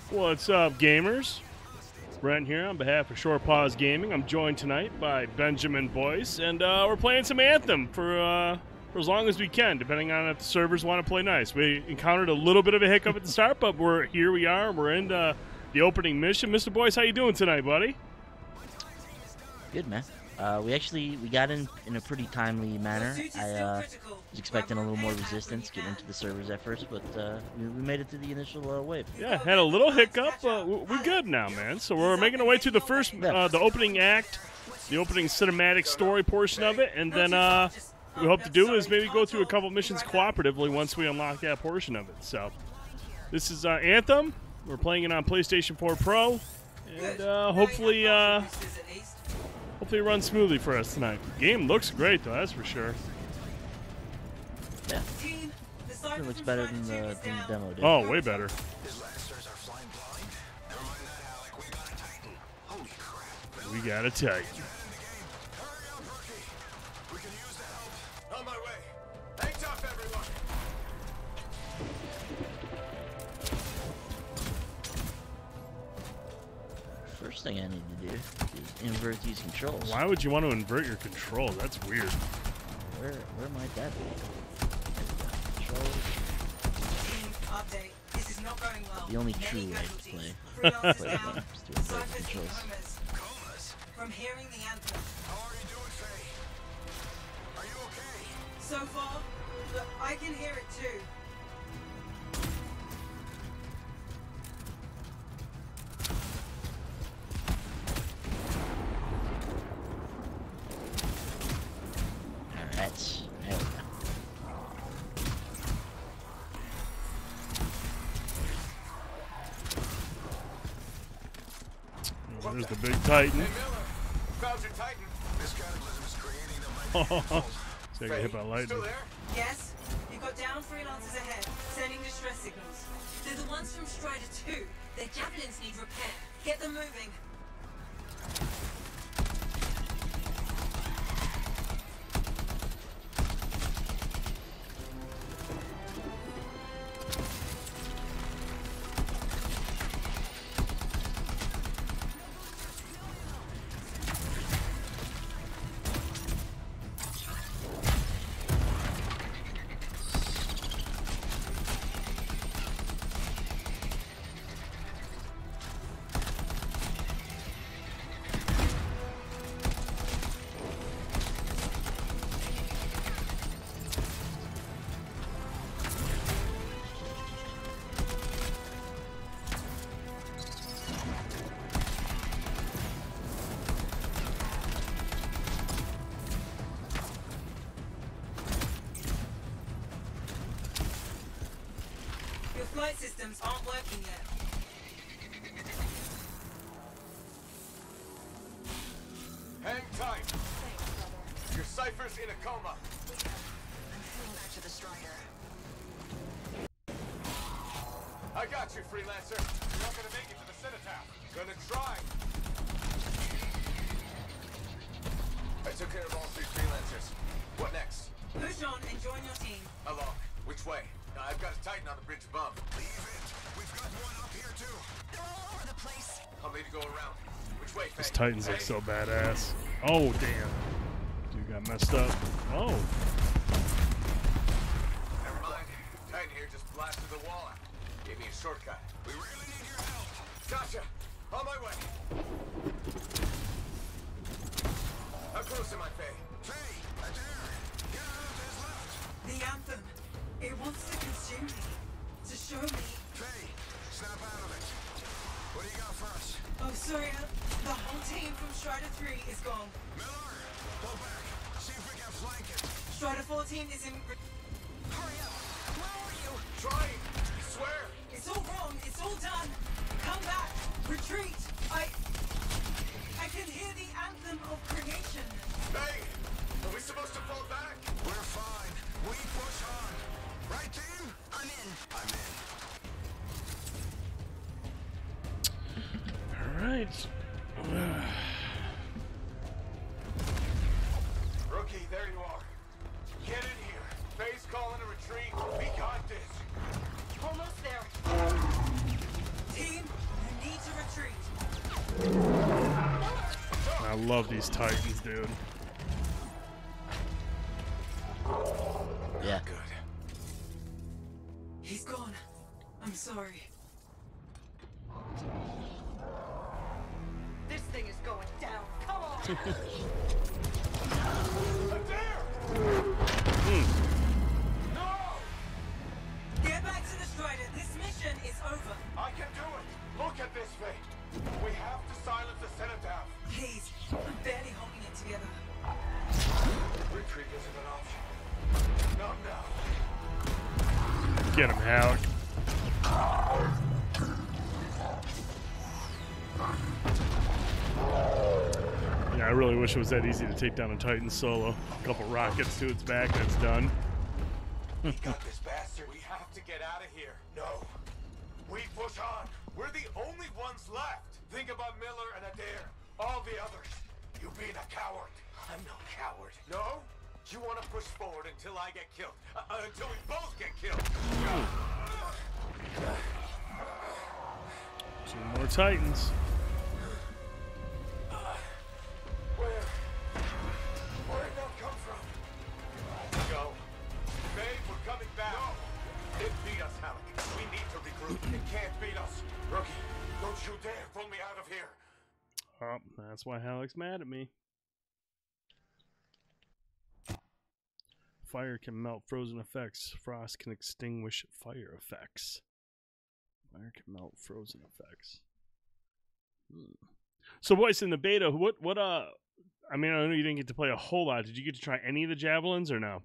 What's up, gamers? Brent here on behalf of Short Pause Gaming. I'm joined tonight by Benjamin Boyce, and we're playing some Anthem for as long as we can, depending on if the servers want to play nice. We encountered a little bit of a hiccup at the start, but here we are. We're in the opening mission. Mr. Boyce, how you doing tonight, buddy? Good, man. We got in a pretty timely manner. I was expecting a little more resistance getting into the servers at first, but we made it to the initial wave. Yeah, had a little hiccup, but we're good now, man. So we're making our way to the first, the opening act, the opening cinematic story portion of it, and then what we hope to do is maybe go through a couple missions cooperatively once we unlock that portion of it. So this is Anthem. We're playing it on PlayStation 4 Pro, and hopefully it runs smoothly for us tonight. The game looks great, though, that's for sure. Yeah. It looks better than the demo did. Oh, way better. We got a Titan. On my way. Thanks up, everyone. First thing I need to do is invert these controls. Why would you want to invert your controls? That's weird. Where might that be? Controls. Update. This is not going well. The only true way to play games is to invert controls. From hearing the anthem. How are you doing, Faye? Are you okay? So far, look, I can hear it too. There we go. Oh, there's the big Titan. Hey, Miller. Found your Titan. This cataclysm is creating a So I get hit by lightning. Still there? Yes, you've got down freelancers ahead, sending distress signals. They're the ones from Strider 2. Their javelins need repair. Get them moving. Flight systems aren't working yet. Hang tight. Your Cypher's in a coma. I'm heading back to the Strider. I got you, Freelancer. You're not gonna make it to the Cenotaph. Gonna try. I took care of all 3 Freelancers. What next? Push on and join your team. Along. Which way? I've got a Titan on the bridge above. Leave it. We've got one up here too. They're all over the place. I'll need to go around. Which way, Faye? This Titan's like so badass. Oh, damn. Dude got messed up. Oh. Never mind. Titan here just blasted the wall out. Gave me a shortcut. We really need your help. Gotcha. On my way. How close am I, Faye? Faye, right there. Get out of his left. The anthem. It wants to consume me. To show me. Faye, snap out of it. What do you got for us? Oh, sorry. The whole team from Strider 3 is gone. Miller, pull back. See if we can flank it. Strider 14 is in... Hurry up. Where are you? Trying. I swear. It's all wrong. It's all done. Come back. Retreat. I can hear the anthem of creation. Faye, are we supposed to fall back? We're fine. We push on. Right, team? I'm in. I'm in. All right. Rookie, there you are. Get in here. Faye's calling a retreat. We got this. Almost there. Team, love these Titans, dude. Yeah. Good. He's gone. I'm sorry. This thing is going down. Come on! No! Get back to the Strider. This mission is over. I can do it! Look at this thing! We have to silence the Cenotaph! Please. I'm barely holding it together. Retreat isn't an option. Not now. Get him, Halleck. Yeah, I really wish it was that easy to take down a Titan solo. A couple rockets to its back, that's done. We got this bastard. We have to get out of here. No. We push on. We're the only ones left. Think about Miller and Adair. All the others. You being a coward. I'm no coward. No? You want to push forward until I get killed. Until we both get killed. 2 more Titans. Where'd that come from? Go. Babe, we're coming back. No. It beat us, Halleck. We need to regroup. It can't beat us. Rookie, don't you dare pull me out of here. Oh, that's why Halleck's mad at me. Fire can melt frozen effects. Frost can extinguish fire effects. Fire can melt frozen effects. So, boys, in the beta, I mean, I know you didn't get to play a whole lot. Did you get to try any of the javelins or no?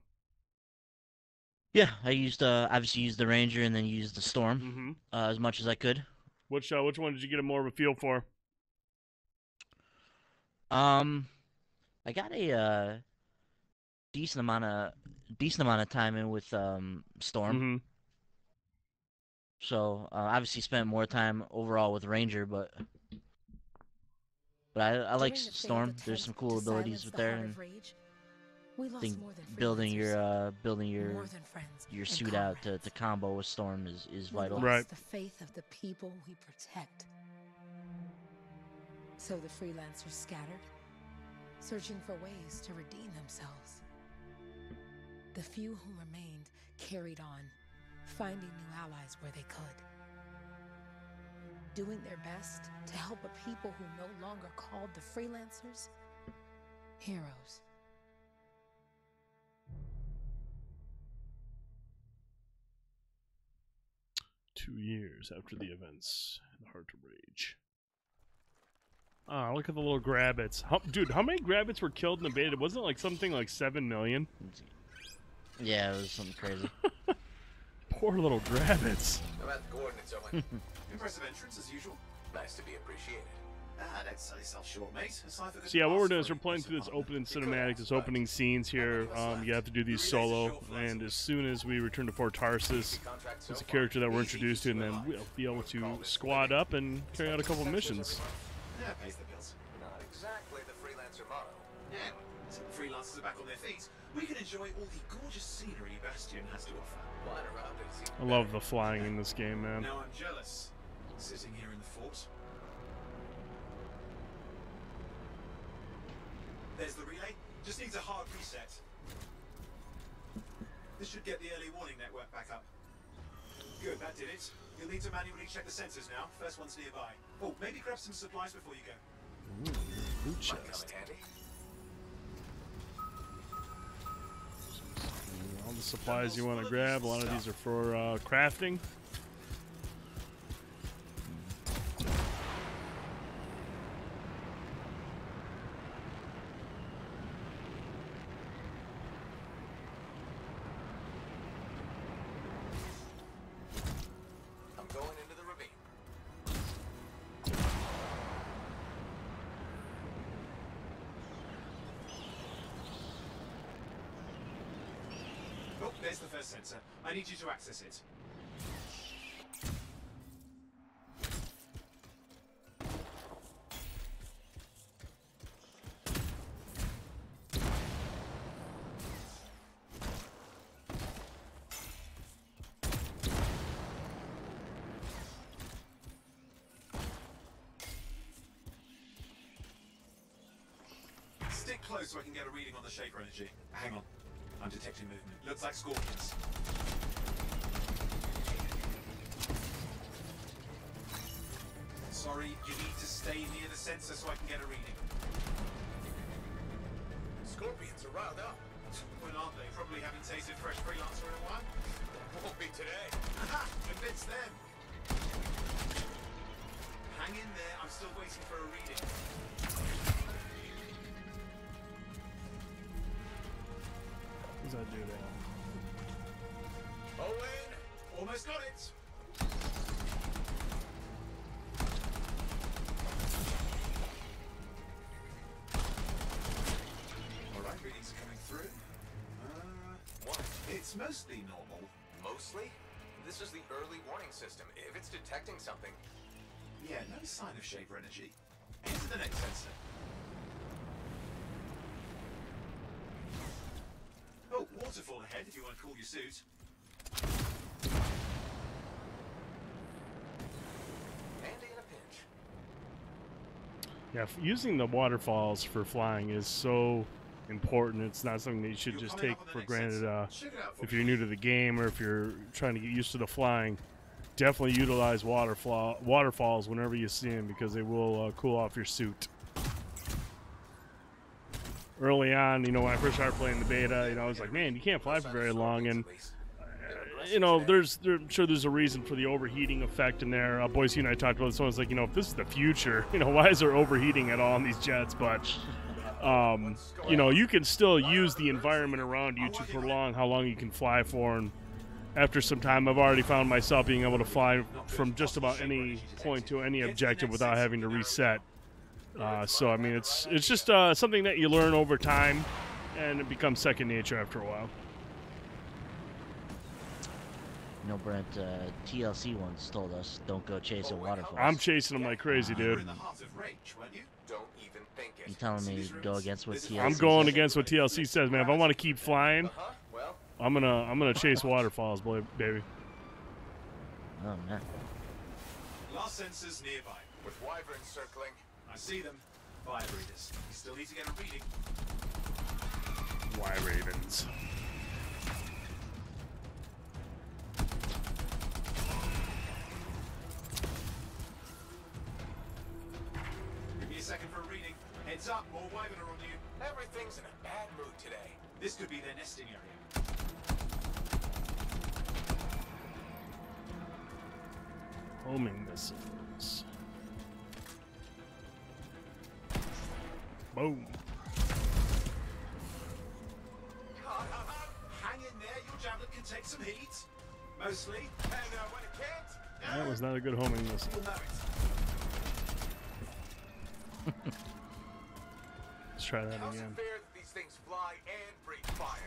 Yeah, I used obviously used the Ranger and then used the Storm as much as I could. Which one did you get more of a feel for? I got a decent amount of time in with Storm. So obviously spent more time overall with Ranger, but I like Storm. There's some cool abilities with there, and I think building your suit out to combo with Storm is vital. Right. The faith of the people we protect. So the freelancers scattered, searching for ways to redeem themselves. The few who remained carried on, finding new allies where they could. Doing their best to help a people who no longer called the freelancers heroes. Two years after the events in the Heart of Rage. Ah, look at the little grabbits. Dude, how many grabbits were killed in the beta? Wasn't it like something like 7 million? Yeah, it was something crazy. Poor little grabbits. I'm at the coordinates, Owen. Impressive entrance as usual. Nice to be appreciated. Don't sell yourself short, mate. So yeah, what we're doing is we're playing through this opening cinematic, this opening scenes here. You have to do these solo, and as soon as we return to Fort Tarsus, it's a character that we're introduced to, and then we'll be able to squad up and carry out a couple missions. Yeah, pays the bills. Not exactly the freelancer motto. Yeah, so the freelancers are back on their feet. We can enjoy all the gorgeous scenery Bastion has to offer. Flying around it seems I love the flying in this game, man. Now I'm jealous, sitting here in the fort. There's the relay. Just needs a hard reset. This should get the early warning network back up. Good, that did it. You'll need to manually check the sensors now. First one's nearby. Oh, maybe grab some supplies before you go. Ooh, loot might come chest. in handy. All the supplies you want to grab. A lot of these are for crafting. I'm going into the ravine. Oh, there's the first sensor. I need you to access it. close so I can get a reading on the shaper energy. Hang on. I'm detecting movement. Looks like scorpions. Sorry, you need to stay near the sensor so I can get a reading. Scorpions are riled up. When aren't they? Probably haven't tasted fresh freelancer in a while. Won't be today. Aha! Convince them. Hang in there. I'm still waiting for a reading. What does that do there? Owen! Almost got it. Alright, readings are coming through. What? It's mostly normal. Mostly? This is the early warning system. If it's detecting something, Yeah, no sign of shaper energy. Into the next sensor. Oh, waterfall ahead if you want to cool your suit. Andy in a pinch. Yeah, using the waterfalls for flying is so important. It's not something that you should You're just coming take up on the for next granted sensor. Check it out for if me. you're new to the game or if you're trying to get used to the flying. Definitely utilize waterfalls whenever you see them because they will cool off your suit. Early on, you know, when I first started playing the beta, you know, I was like, man, you can't fly for very long, and you know, I'm sure there's a reason for the overheating effect in there. Boise and I talked about this. Someone's like, you know, if this is the future, you know, why is there overheating at all in these jets? But you know, you can still use the environment around you to prolong how long you can fly for, and after some time, I've already found myself being able to fly from just about any point to any objective without having to reset. So I mean, it's just something that you learn over time, and it becomes second nature after a while. You know, Brent, TLC once told us, don't go chasing waterfalls. I'm chasing them like crazy, You were dude. in the heart of rage, weren't you? Don't even think it. You telling me to go against what TLC I'm going says? against what TLC says, man. If I want to keep flying, Uh-huh. Well, I'm gonna chase waterfalls, boy, baby. Oh, man. Last sensors nearby. with wyverns circling. I see them. Fire breathers. You still need to get a reading. Why Ravens? Give me a second for a reading. Heads up, more wyvern are on you. Everything's in a bad mood today. This could be their nesting area. Homing missiles. Boom. Hang in there, your javelin can take some heat. Mostly. And when it can't, That was not a good homing missile. You'll know it. Let's try that how's it again. fair that these things fly and breathe fire?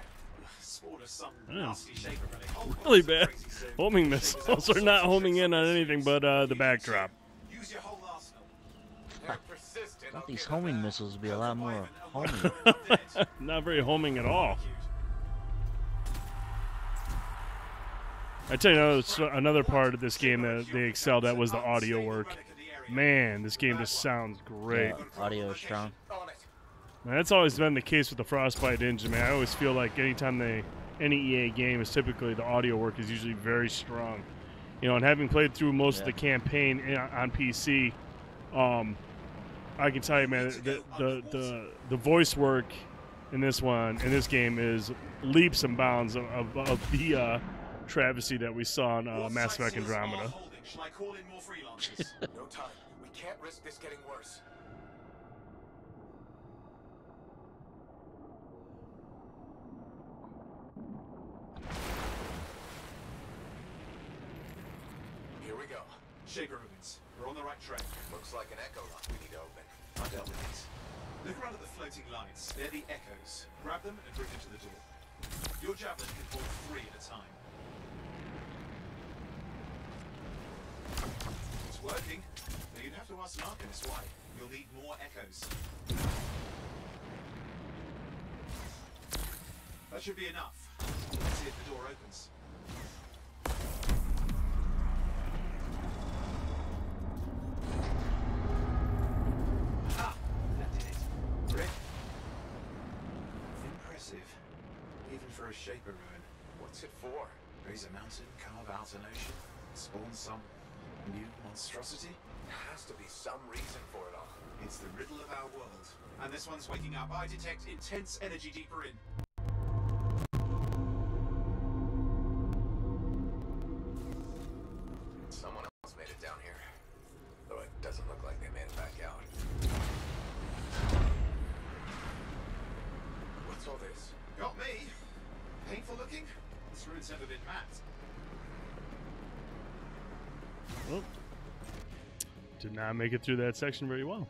Spawned of some Oh. nasty shaper relic. Oh, Really some bad. crazy soon. Homing Shapers missiles have are not all sorts of homing in on tricks anything up but their the sleeves. backdrop. Use your whole arsenal. They're persistent. I I'll thought these give them homing that. missiles would be a lot more homing. Not very homing at all. I tell you, another part of this game that they excelled at was the audio work. Man, this game just sounds great. Audio is strong. On it. Man, that's always been the case with the Frostbite engine, man. I always feel like anytime any EA game is typically the audio work is usually very strong. You know, and having played through most of the campaign on PC, I can tell you, man, the voice work in this game is leaps and bounds of the travesty that we saw in Mass Effect Andromeda. Shall I call in more freelancers? No time. We can't risk this getting worse. Here we go. Shaper Rubens, we're on the right track. Looks like an echo lock we need to open. I've dealt with these. Look around at the floating lights. They're the echoes. Grab them and bring them to the door. Your javelin can hold 3 at a time. It's working. But you'd have to ask an arcanist why. You'll need more echoes. That should be enough. Let's see if the door opens. Ah, that did it. Rick, for a shaper ruin. What's it for? Raise a mountain, carve out an ocean, spawn some new monstrosity. There has to be some reason for it all. It's the riddle of our world. And this one's waking up. I detect intense energy deeper in. Someone else made it down here. Though it doesn't look like they made it back out. What's all this? Got me. Painful looking? This ruin's never been mapped. Well, did not make it through that section very well.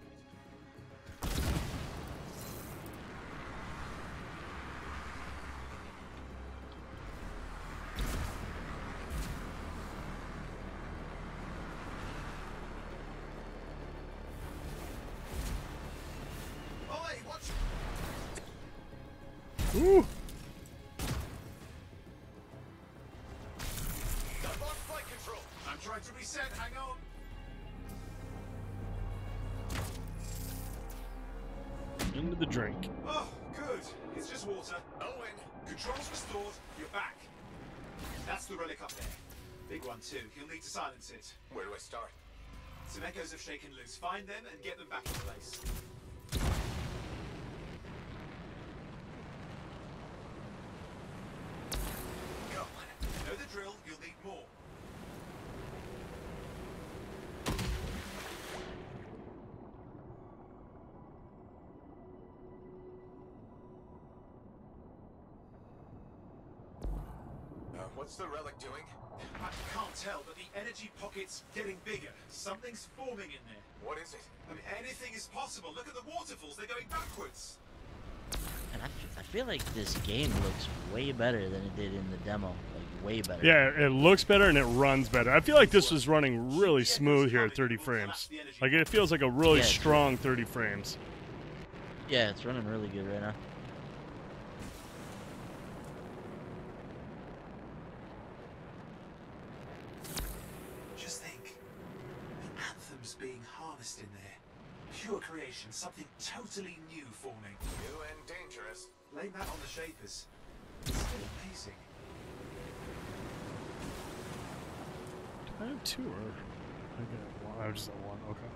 Oi, watch! Ooh! I've lost flight control. I'm trying to reset. Hang on. Into the drink. Oh, good. It's just water. Owen, controls restored. You're back. That's the relic up there. Big one too. He'll need to silence it. Where do I start? Some echoes have shaken loose. Find them and get them back in place. Go. You know the drill. You'll need more. What's the relic doing? I can't tell, but the energy pocket's getting bigger. Something's forming in there. What is it? I mean, anything is possible. Look at the waterfalls. They're going backwards. And I feel like this game looks way better than it did in the demo. Like, way better. Yeah, it looks better and it runs better. I feel like this was running really smooth here at 30 frames. Like, it feels like a really strong 30 frames. Yeah, it's running really good right now. Just think. The Anthem's being harnessed in there. Pure creation. Something totally new forming. New and dangerous. Blame that on the Shapers. It's still amazing. Do I have two or I got one? I just have one. Okay.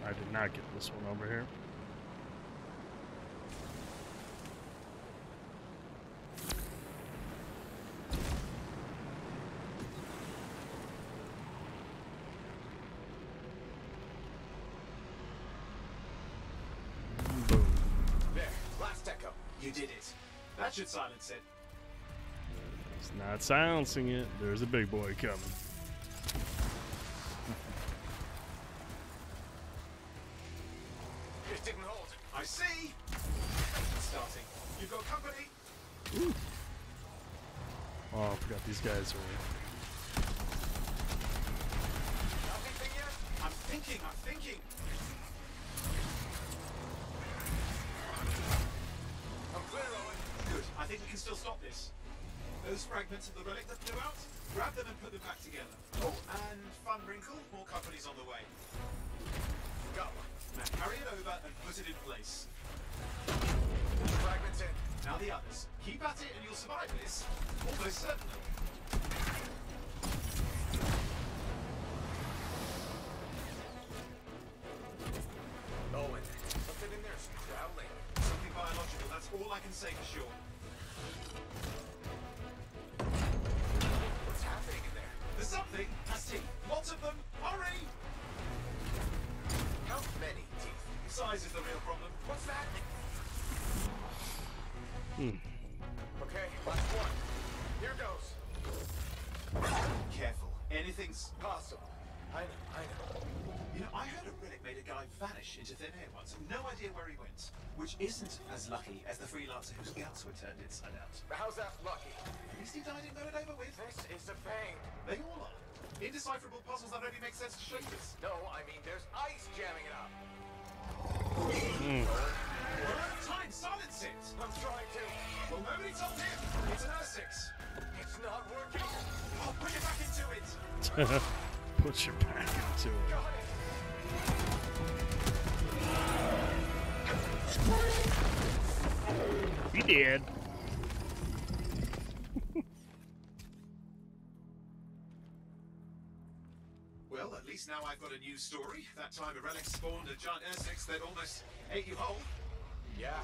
I did not get this one over here. Boom. There. Last echo. You did it. That should silence it. It's not silencing it. There's a big boy coming. It didn't hold. I see. Starting. You've got company. Ooh. Oh, I forgot these guys are. Nothing yet? I'm thinking. I'm clear, Owen. Good. I think we can still stop this. Those fragments of the relic that flew out, grab them and put them back together. Oh, and fun wrinkle, more company's on the way. Go. Now carry it over and put it in place. Fragments in. Now the others. Keep at it and you'll survive this. Almost certainly. Owen, something in there's growling. Something biological, that's all I can say for sure. What's happening in there? There's something. Has teeth. Lots of them. Hurry! How many teeth? Size is the real problem. What's that? Hmm. Okay, last one. Here goes. Careful. Anything's Possible. I know. You know, I heard a relic made a guy vanish into thin air once. No idea where he went. Which isn't as lucky as the freelancer whose guts were turned inside out. How's that lucky? At least he died and got it over with. This is a pain. They all are. Indecipherable puzzles that only make sense to Shapers. No, I mean there's ice jamming it up. Mm. We're out of time. Silence it. I'm trying to. Well, nobody told him. It's an R6. It's not working. I'll put it back into it. Put your back into it. He did. Well, at least now I've got a new story. That time a relic spawned a giant Essex that almost ate you whole. Yeah.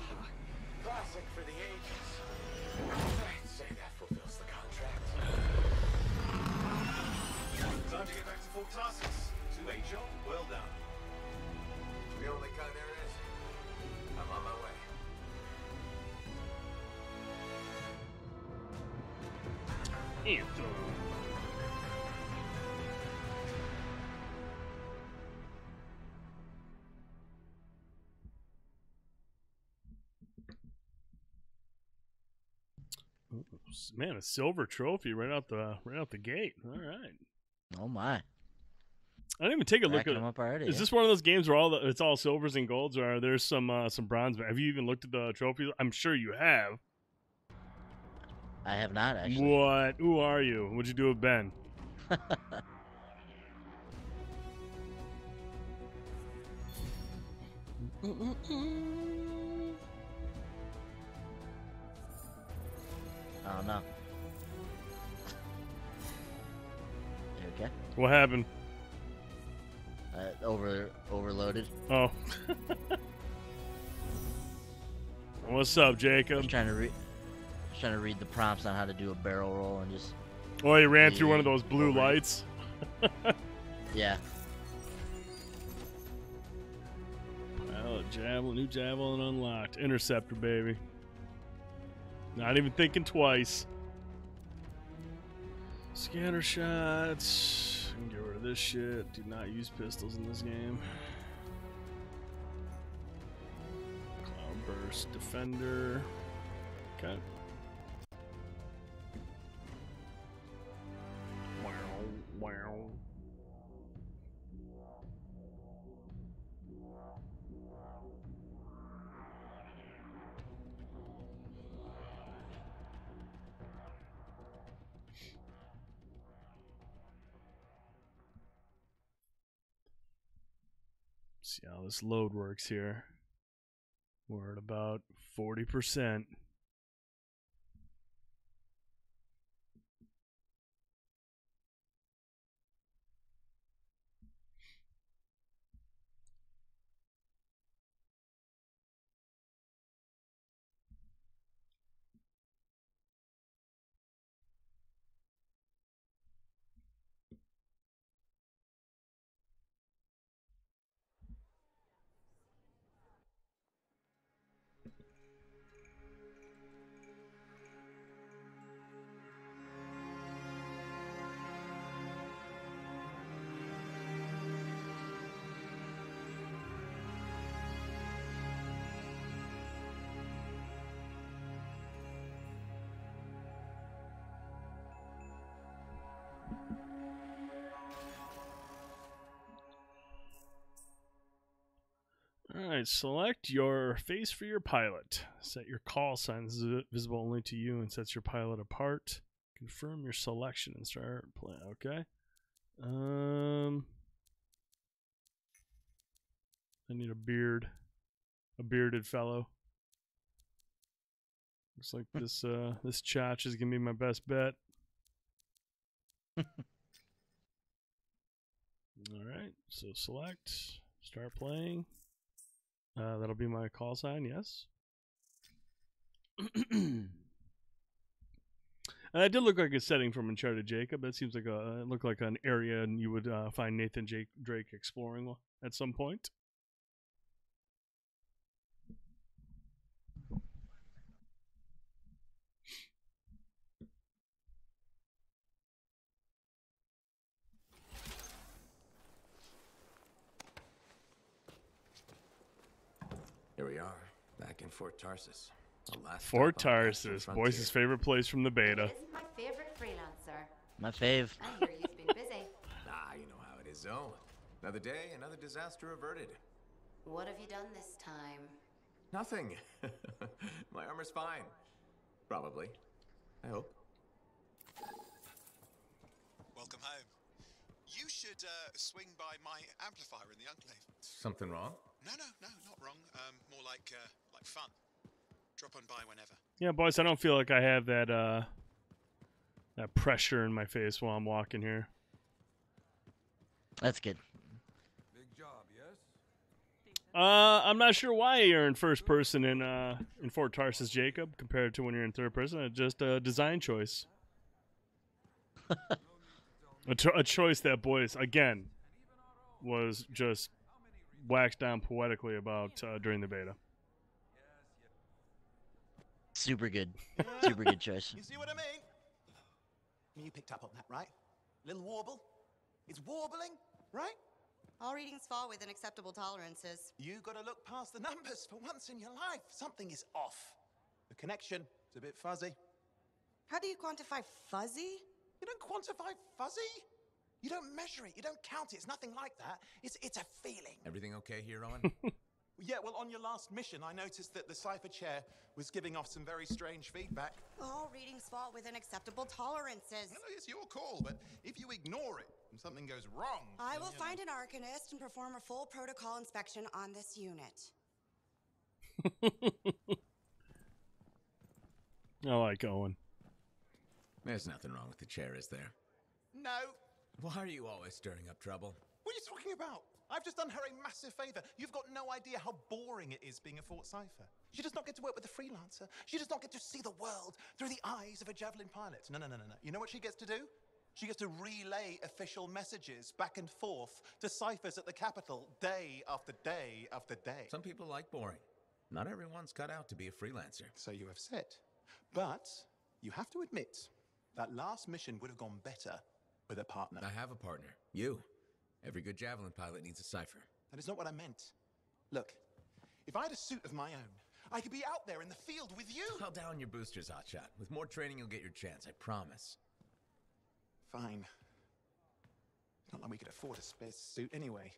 Classic for the ages. I'd say that fulfills the contract. Time to get back to Fort Tarsus. To a job well done. The only kind there is. I'm on my way. Anthem. Man, a silver trophy right out the gate. All right. Oh my. I didn't even take a look Racking at. them up already. Is this one of those games where it's all silvers and golds, or are there some bronze? Have you even looked at the trophies? I'm sure you have. I have not actually. What? Who are you? What'd you do with Ben? Oh no. Okay. What happened? Overloaded. Oh. What's up, Jacob? Just trying to read the prompts on how to do a barrel roll and just. Oh, you ran through one of those blue over it. lights. Yeah. Pilot javelin, new javelin unlocked. Interceptor, baby. Not even thinking twice. Scatter shots. Get rid of this shit. Do not use pistols in this game. Cloudburst, defender. Okay. Wow, wow. See how this load works here. We're at about 40%. Alright, select your face for your pilot. Set your call signs visible only to you and sets your pilot apart. Confirm your selection and start playing. Okay. I need a beard. A bearded fellow. Looks like this this chotch is gonna be my best bet. Alright, so select, start playing. That'll be my call sign, yes. And that did look like a setting from Uncharted, Jacob. That seems like it looked like an area and you would find Nathan Drake exploring at some point. Here we are, back in Fort Tarsus. Fort Tarsus, Boyce's favorite place from the beta. Isn't my favorite freelancer. My fave. I hear you've been busy. Ah, you know how it is, though. Another day, another disaster averted. What have you done this time? Nothing. My armor's fine. Probably. I hope. Welcome home. You should swing by my amplifier in the Enclave. Something wrong? No, not wrong. More like fun. Drop on by whenever. Yeah, boys, I don't feel like I have that that pressure in my face while I'm walking here. That's good. Big job, yes? I'm not sure why you're in first person in Fort Tarsus, Jacob, compared to when you're in third person. It's just a design choice. a choice that, boys, again, was just waxed down poetically about during the beta. Super good. Super good choice. You see what I mean? You picked up on that, right? Little warble? It's warbling, right? All readings fall within acceptable tolerances. You gotta look past the numbers for once in your life. Something is off. The connection is a bit fuzzy. How do you quantify fuzzy? You don't quantify fuzzy? You don't measure it, you don't count it, it's nothing like that. It's a feeling. Everything okay here, Owen? Yeah, well, on your last mission, I noticed that the cipher chair was giving off some very strange feedback. All readings fall within acceptable tolerances. No, it's your call, but if you ignore it and something goes wrong... I will find an Arcanist and perform a full protocol inspection on this unit. I like Owen. There's nothing wrong with the chair, is there? No. Why are you always stirring up trouble? What are you talking about? I've just done her a massive favor. You've got no idea how boring it is being a Fort Cipher. She does not get to work with a freelancer. She does not get to see the world through the eyes of a Javelin pilot. No. You know what she gets to do? She gets to relay official messages back and forth to ciphers at the Capitol day after day after day. Some people like boring. Not everyone's cut out to be a freelancer. So you have said. But you have to admit, that last mission would have gone better with a partner. I have a partner. You. Every good Javelin pilot needs a cipher. That is not what I meant. Look, if I had a suit of my own, I could be out there in the field with you. Call down your boosters, Hotshot. With more training, you'll get your chance, I promise. Fine. It's not like we could afford a spare suit anyway.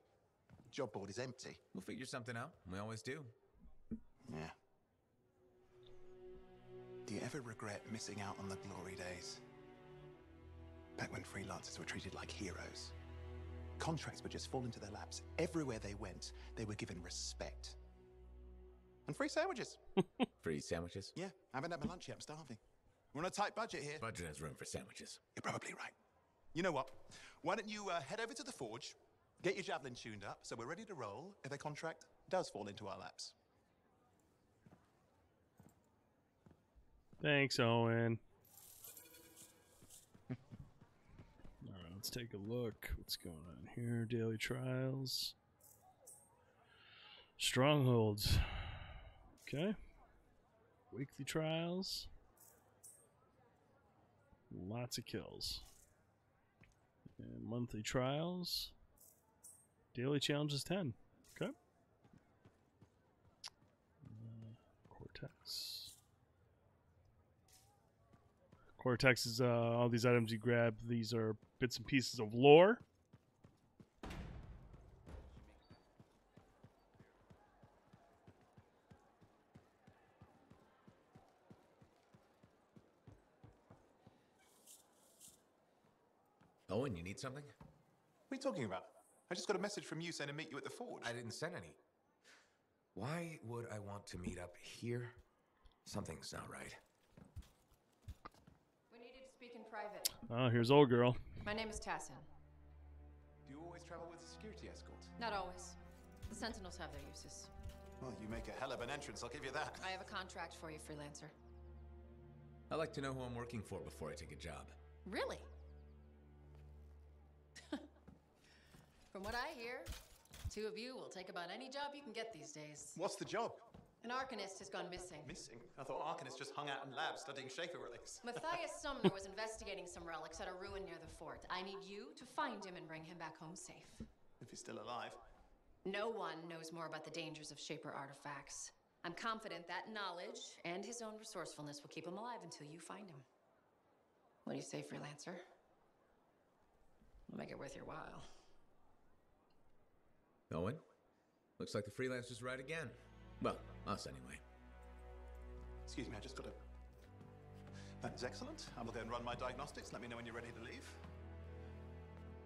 The job board is empty. We'll figure something out. We always do. Yeah. Do you ever regret missing out on the glory days? Back when freelancers were treated like heroes. Contracts would just fall into their laps. Everywhere they went, they were given respect. And free sandwiches. Free sandwiches? Yeah, I haven't had my lunch yet. I'm starving. We're on a tight budget here. Budget has room for sandwiches. You're probably right. You know what? Why don't you head over to the forge, get your Javelin tuned up, so we're ready to roll if a contract does fall into our laps. Thanks, Owen. Alright, let's take a look. What's going on here? Daily trials. Strongholds. Okay. Weekly trials. Lots of kills. And monthly trials. Daily challenges 10. Okay. Cortex. Cortex is all these items you grab. These are bits and pieces of lore. Owen, you need something? What are you talking about? I just got a message from you saying to meet you at the forge. I didn't send any. Why would I want to meet up here? Something's not right. We need you to speak in private. Oh, here's old girl. My name is Tassin. Do you always travel with a security escort? Not always. The Sentinels have their uses. Well, you make a hell of an entrance, I'll give you that. I have a contract for you, freelancer. I like to know who I'm working for before I take a job. Really? From what I hear, the two of you will take about any job you can get these days. What's the job? An Arcanist has gone missing. Missing? I thought Arcanists just hung out in labs studying Shaper relics. Matthias Sumner was investigating some relics at a ruin near the fort. I need you to find him and bring him back home safe. If he's still alive. No one knows more about the dangers of Shaper artifacts. I'm confident that knowledge and his own resourcefulness will keep him alive until you find him. What do you say, freelancer? We'll make it worth your while. Owen? Looks like the freelancer's right again. Well, us anyway. Excuse me, I just got a... That is excellent. I will go and run my diagnostics. Let me know when you're ready to leave.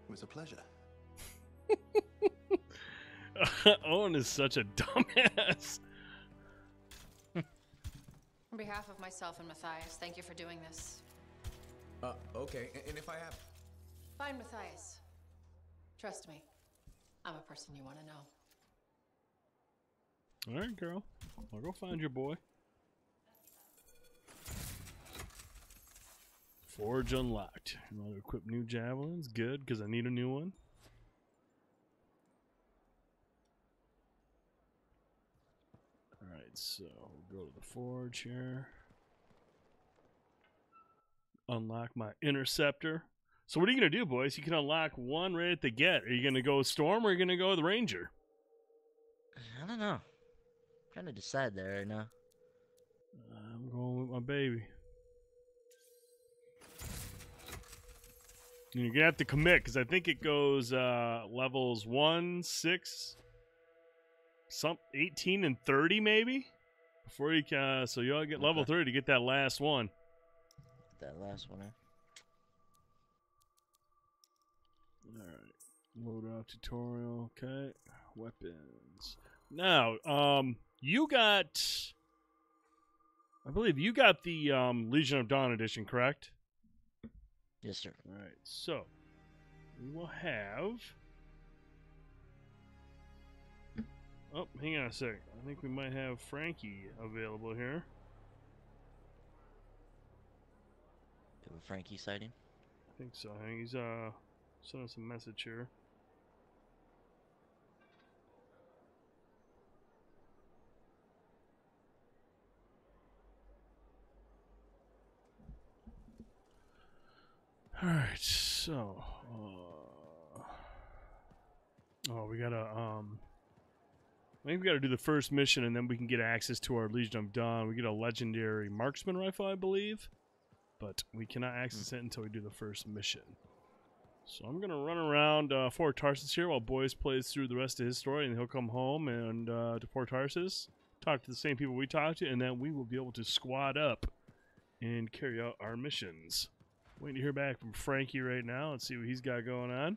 It was a pleasure. Owen is such a dumbass. On behalf of myself and Matthias, thank you for doing this. Okay, and if I have... Fine, Matthias. Trust me, I'm a person you want to know. All right, girl. I'll go find your boy. Forge unlocked. You want to equip new javelins? Good, because I need a new one. Alright, so we'll go to the forge here. Unlock my interceptor. So what are you going to do, boys? You can unlock one right at the get. Are you going to go Storm or are you going to go the Ranger? I don't know. I'm trying to decide that right now. I'm going with my baby. And you're going to have to commit, because I think it goes levels 1, 6, 18, and 30 maybe? Before you can, so you all get level 30 to get that last one. That last one, eh? Alright. Load out tutorial. Okay. Weapons. Now, you got... I believe you got the Legion of Dawn edition, correct? Yes, sir. Alright, so we will have... Oh, hang on a sec. I think we might have Frankie available here. Do a Frankie sighting? I think so. I think he's sending us a message here. Alright, so oh, we gotta I think we gotta do the first mission and then we can get access to our Legion of Dawn. We get a legendary marksman rifle, I believe. But we cannot access it until we do the first mission. So I'm gonna run around Fort Tarsus here while Boys plays through the rest of his story, and he'll come home and to Fort Tarsus, talk to the same people we talked to, and then we will be able to squad up and carry out our missions. Waiting to hear back from Frankie right now. Let's see what he's got going on.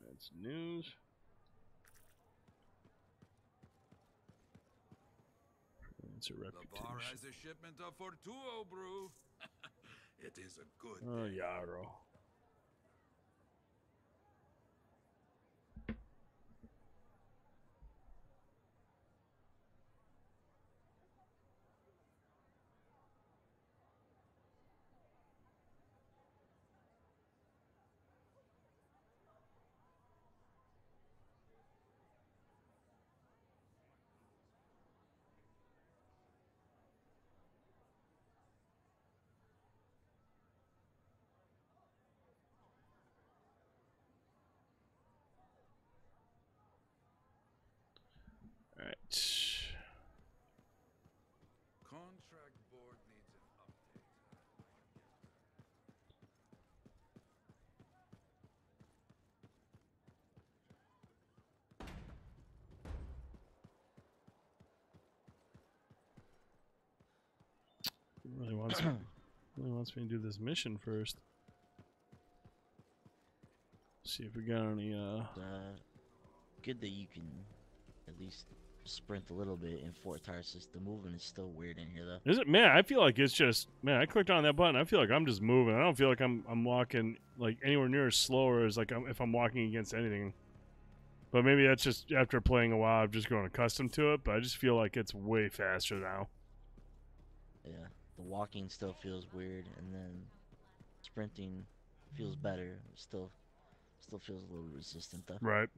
That's news. It's a reputation. The bar has a shipment of Fortuo brew. It is a good Oh, day. Yarrow. Alright. Contract board needs an update. He really wants me to do this mission first. See if we got any Good that you can at least sprint a little bit in Fort Tarsus. The movement is still weird in here, though. Is it? Man, I feel like it's just... Man, I clicked on that button. I feel like I'm just moving. I don't feel like I'm walking like anywhere near as slow as like if I'm walking against anything. But maybe that's just after playing a while, I've just grown accustomed to it. But I just feel like it's way faster now. Yeah, the walking still feels weird, and then sprinting feels better. Still feels a little resistant, though. Right.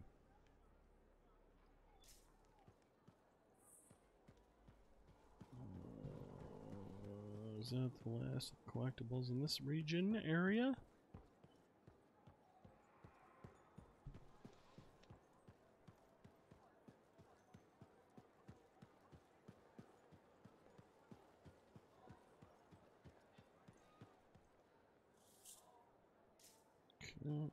Is that the last collectibles in this region area? Okay.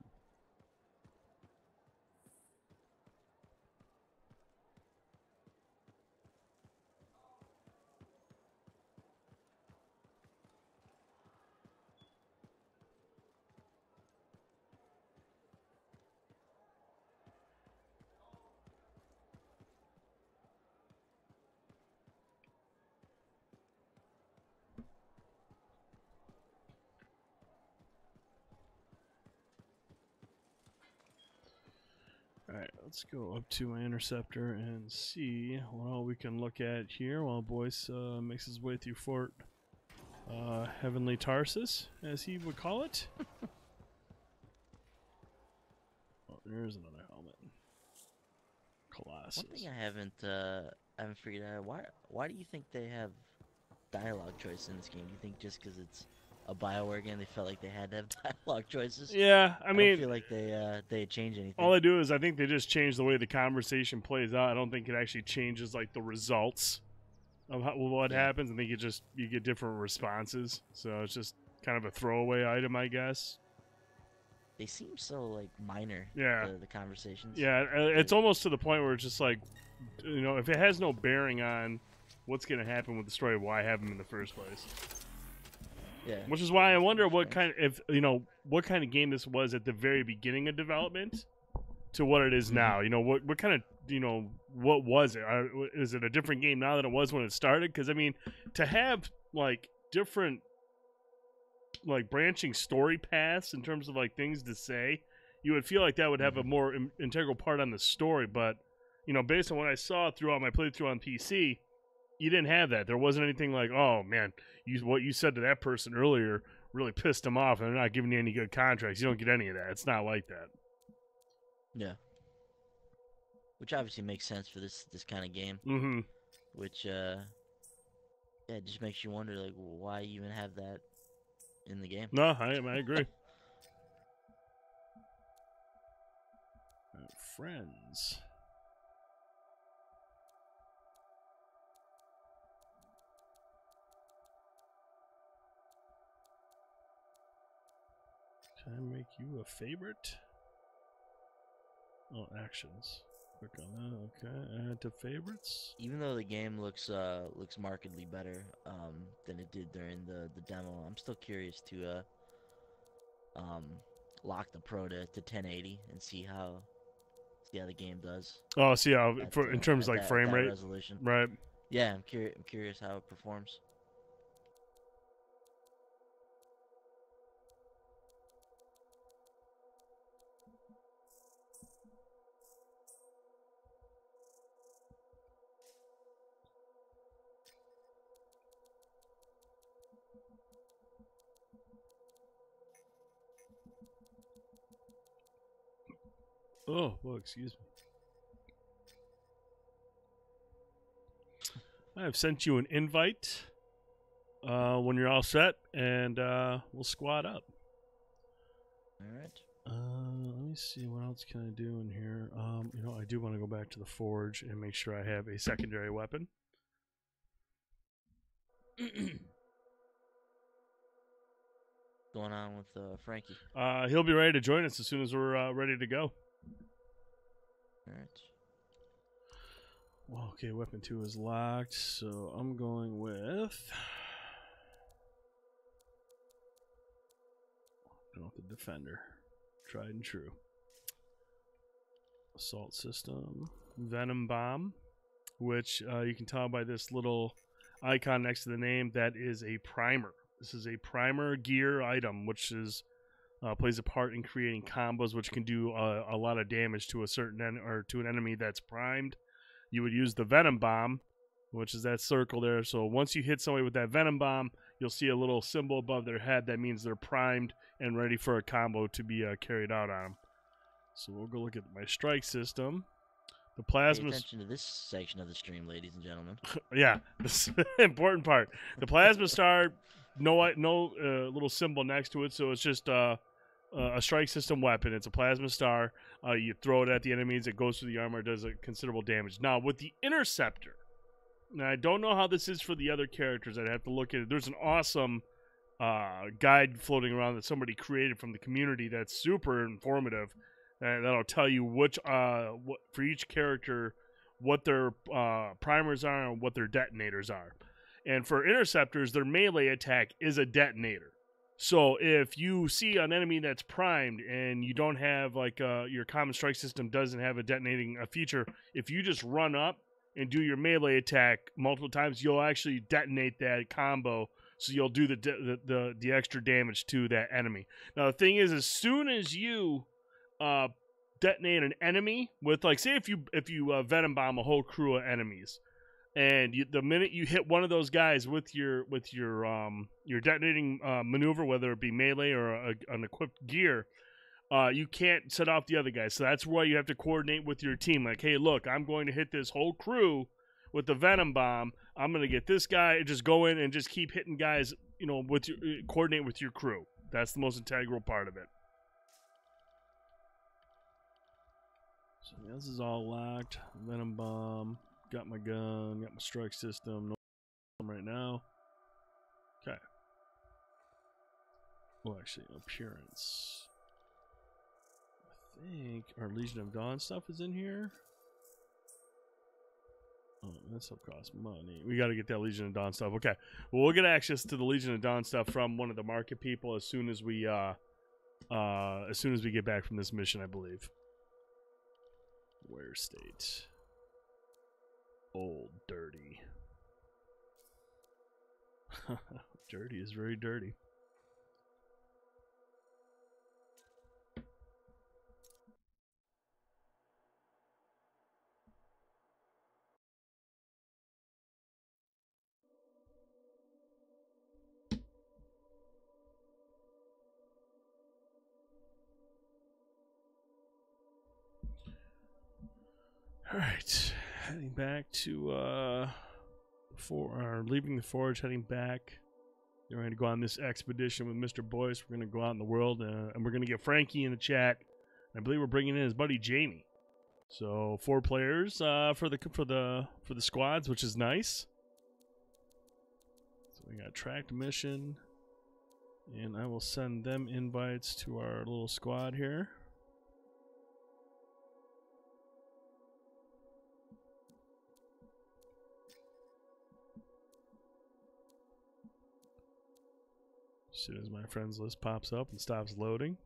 Alright, let's go up to my interceptor and see what all we can look at here while Boyce makes his way through Fort Heavenly Tarsus, as he would call it. Oh, there's another helmet. Colossus. One thing I haven't figured out, why do you think they have dialogue choice in this game? Do you think just because it's a BioWare game, they felt like they had to have dialogue choices? Yeah, I mean, don't feel like they change anything. All they do is I think they just change the way the conversation plays out. I don't think it actually changes like the results of what happens. I think you get different responses. So it's just kind of a throwaway item, I guess. They seem so like minor. Yeah, the conversations. Yeah, it's almost to the point where it's just like, you know, if it has no bearing on what's going to happen with the story, why have them in the first place? Yeah. Which is why I wonder what kind of game this was at the very beginning of development to what it is now. You know, what kind of, you know, what was it? Is it a different game now than it was when it started? Because I mean, to have like different like branching story paths in terms of like things to say, you would feel like that would have a more integral part on the story. But you know, based on what I saw throughout my playthrough on PC, you didn't have that. There wasn't anything like, oh man, what you said to that person earlier really pissed them off, and they're not giving you any good contracts. You don't get any of that. It's not like that. Yeah. Which obviously makes sense for this kind of game. Mm-hmm. Which yeah, it just makes you wonder like why you even have that in the game. No, I agree. Friends. Can I make you a favorite? Oh, actions. Click on that. Okay, add to favorites. Even though the game looks markedly better than it did during the demo, I'm still curious to lock the Pro to 1080 and see how the game does. Oh, see how in terms of like frame rate resolution. Right. Yeah, I'm curious how it performs. Oh, well, excuse me. I have sent you an invite when you're all set, and we'll squad up. All right. Let me see, what else can I do in here? You know, I do want to go back to the forge and make sure I have a secondary weapon. Going on with Frankie? He'll be ready to join us as soon as we're ready to go. All right. Well, okay, weapon 2 is locked, so I'm going with the defender. Tried and true. Assault system. Venom Bomb, which you can tell by this little icon next to the name, that is a primer. This is a primer gear item, which is plays a part in creating combos, which can do a lot of damage to a certain to an enemy that's primed. You would use the Venom Bomb, which is that circle there. So once you hit somebody with that Venom Bomb, you'll see a little symbol above their head. That means they're primed and ready for a combo to be carried out on them. So we'll go look at my strike system. The plasma. Pay attention to this section of the stream, ladies and gentlemen. Yeah, this is the important part. The plasma star, no little symbol next to it, so it's just a strike system weapon. It's a plasma star. You throw it at the enemies. It goes through the armor. Does a considerable damage. Now with the interceptor, now I don't know how this is for the other characters. I'd have to look at it. There's an awesome guide floating around that somebody created from the community that's super informative. That'll tell you which what for each character, what their primers are and what their detonators are. And for interceptors, their melee attack is a detonator. So if you see an enemy that's primed and you don't have like your common strike system doesn't have a detonating feature, if you just run up and do your melee attack multiple times, you'll actually detonate that combo. So you'll do the extra damage to that enemy. Now the thing is, as soon as you detonate an enemy with, like, say if you Venom Bomb a whole crew of enemies, and the minute you hit one of those guys with your detonating maneuver, whether it be melee or an equipped gear, you can't set off the other guys. So that's why you have to coordinate with your team. Like, hey, look, I'm going to hit this whole crew with the Venom Bomb. I'm going to get this guy, just go in and just keep hitting guys, you know, with your, coordinate with your crew. That's the most integral part of it. So this is all locked. Venom Bomb. Got my gun. Got my strike system. No right now. Okay. Well, actually, appearance. I think our Legion of Dawn stuff is in here. Oh, that stuff costs money. We got to get that Legion of Dawn stuff. Okay. Well, we'll get access to the Legion of Dawn stuff from one of the market people as soon as we get back from this mission, I believe. Where state? Old dirty. Dirty is very dirty. All right, heading back to leaving the forge, heading back. We're going to go on this expedition with Mr. Boyce. We're going to go out in the world, and we're going to get Frankie in the chat. I believe we're bringing in his buddy Jamie. So 4 players for the squads, which is nice. So we got tracked mission, and I will send them invites to our little squad here. As soon as my friends list pops up and stops loading.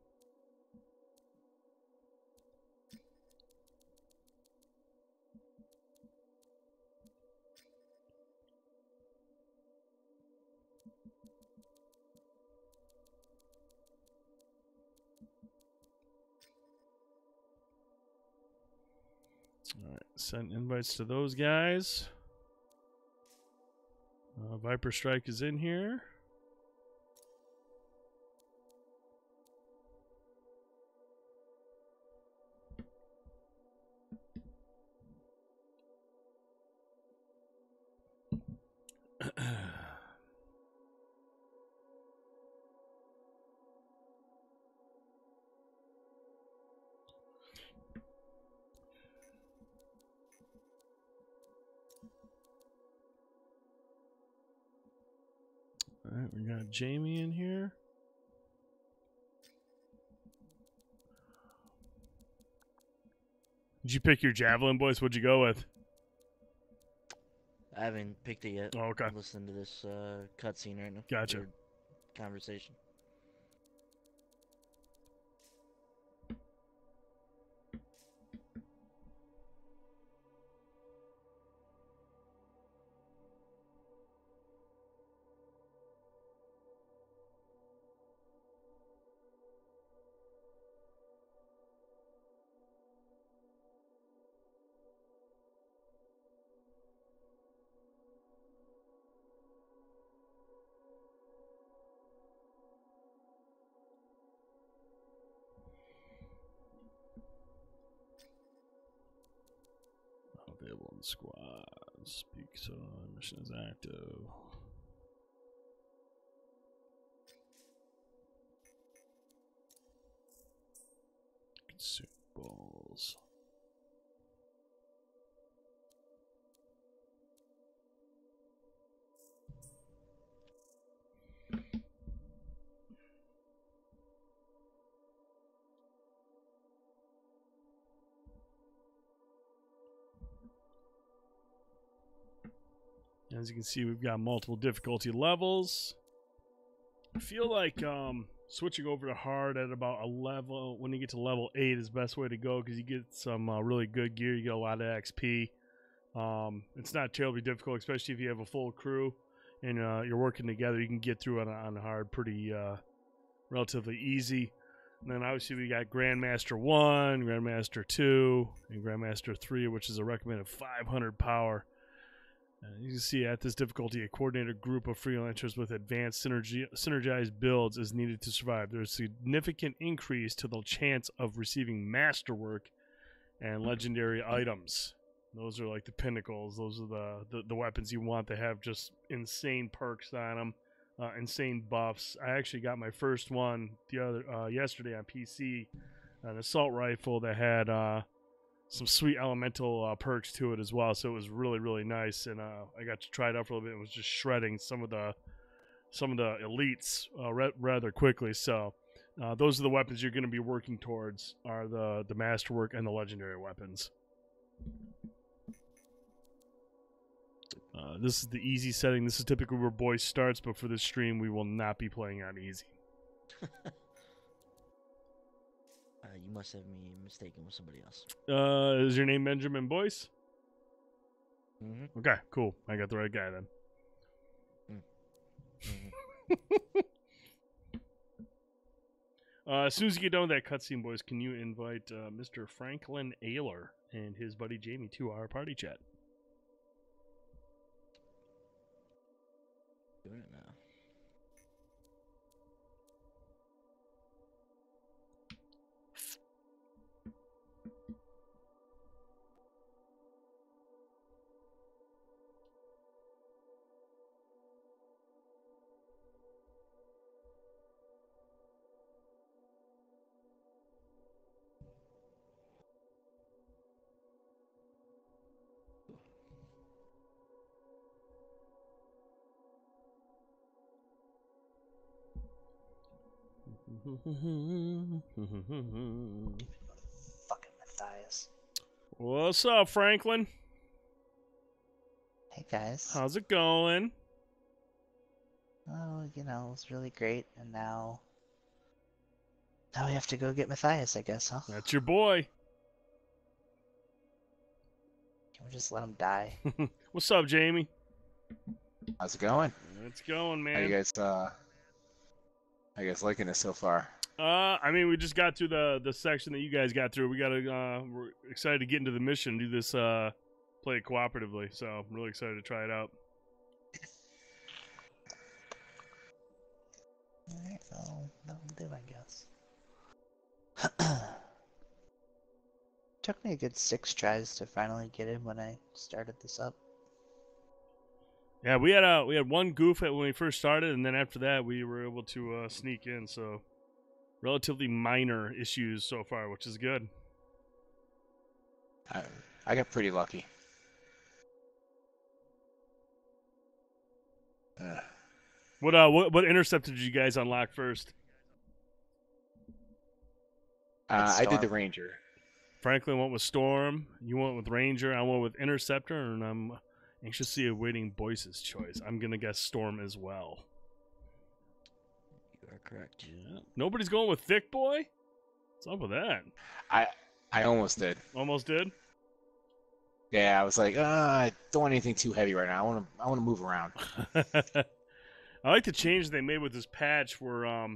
All right, send invites to those guys. Viper Strike is in here. All right, we got Jamie in here. Did you pick your javelin, boys? What'd you go with? I haven't picked it yet. Oh, okay. I'm listening to this cutscene right now. Gotcha. Weird conversation. Available in squad. Speaks on. Mission is active. Consumables. As you can see, we've got multiple difficulty levels. I feel like switching over to hard at about a level, when you get to level 8 is the best way to go, because you get some really good gear. You get a lot of XP. It's not terribly difficult, especially if you have a full crew and you're working together. You can get through it on hard pretty relatively easy. And then obviously we got Grandmaster 1, Grandmaster 2, and Grandmaster 3, which is a recommended 500 power. You can see at this difficulty, a coordinated group of freelancers with advanced synergized builds is needed to survive. There's a significant increase to the chance of receiving masterwork and legendary items. Those are like the pinnacles. Those are the weapons you want to have just insane perks on them. Insane buffs. I actually got my first one yesterday on PC, an assault rifle that had some sweet elemental perks to it as well. So it was really, really nice, and I got to try it out for a little bit. It was just shredding some of the elites rather quickly. So those are the weapons you're going to be working towards, are the masterwork and the legendary weapons. This is the easy setting. This is typically where Boyce starts, but for this stream, we will not be playing on easy. You must have me mistaken with somebody else. Is your name Benjamin Boyce? Mm-hmm. Okay, cool. I got the right guy then. As soon as you get done with that cutscene, boys, can you invite Mr. Franklin Ayler and his buddy Jamie to our party chat? Doing it now. Fucking Matthias. What's up, Franklin? Hey guys. How's it going? Oh, you know, it's really great, and now we have to go get Matthias, I guess, huh? That's your boy. Can we just let him die? What's up, Jamie? How's it going? It's going, man. How you guys liking it so far? I mean, we just got through the section that you guys got through. We're excited to get into the mission, do this, play it cooperatively. So I'm really excited to try it out. Alright, that'll do, I guess. Took me a good 6 tries to finally get him when I started this up. Yeah, we had one goof when we first started, and then after that we were able to sneak in. So relatively minor issues so far, which is good. I got pretty lucky. What interceptor did you guys unlock first? I did the Ranger. Franklin went with Storm. You went with Ranger. I went with Interceptor, and I'm anxiously awaiting Boyce's choice. I'm gonna guess Storm as well. You are correct. Yeah. Nobody's going with Thick Boy? What's up with that? I almost did. Almost did? Yeah, I was like, I don't want anything too heavy right now. I want to move around. I like the change they made with this patch where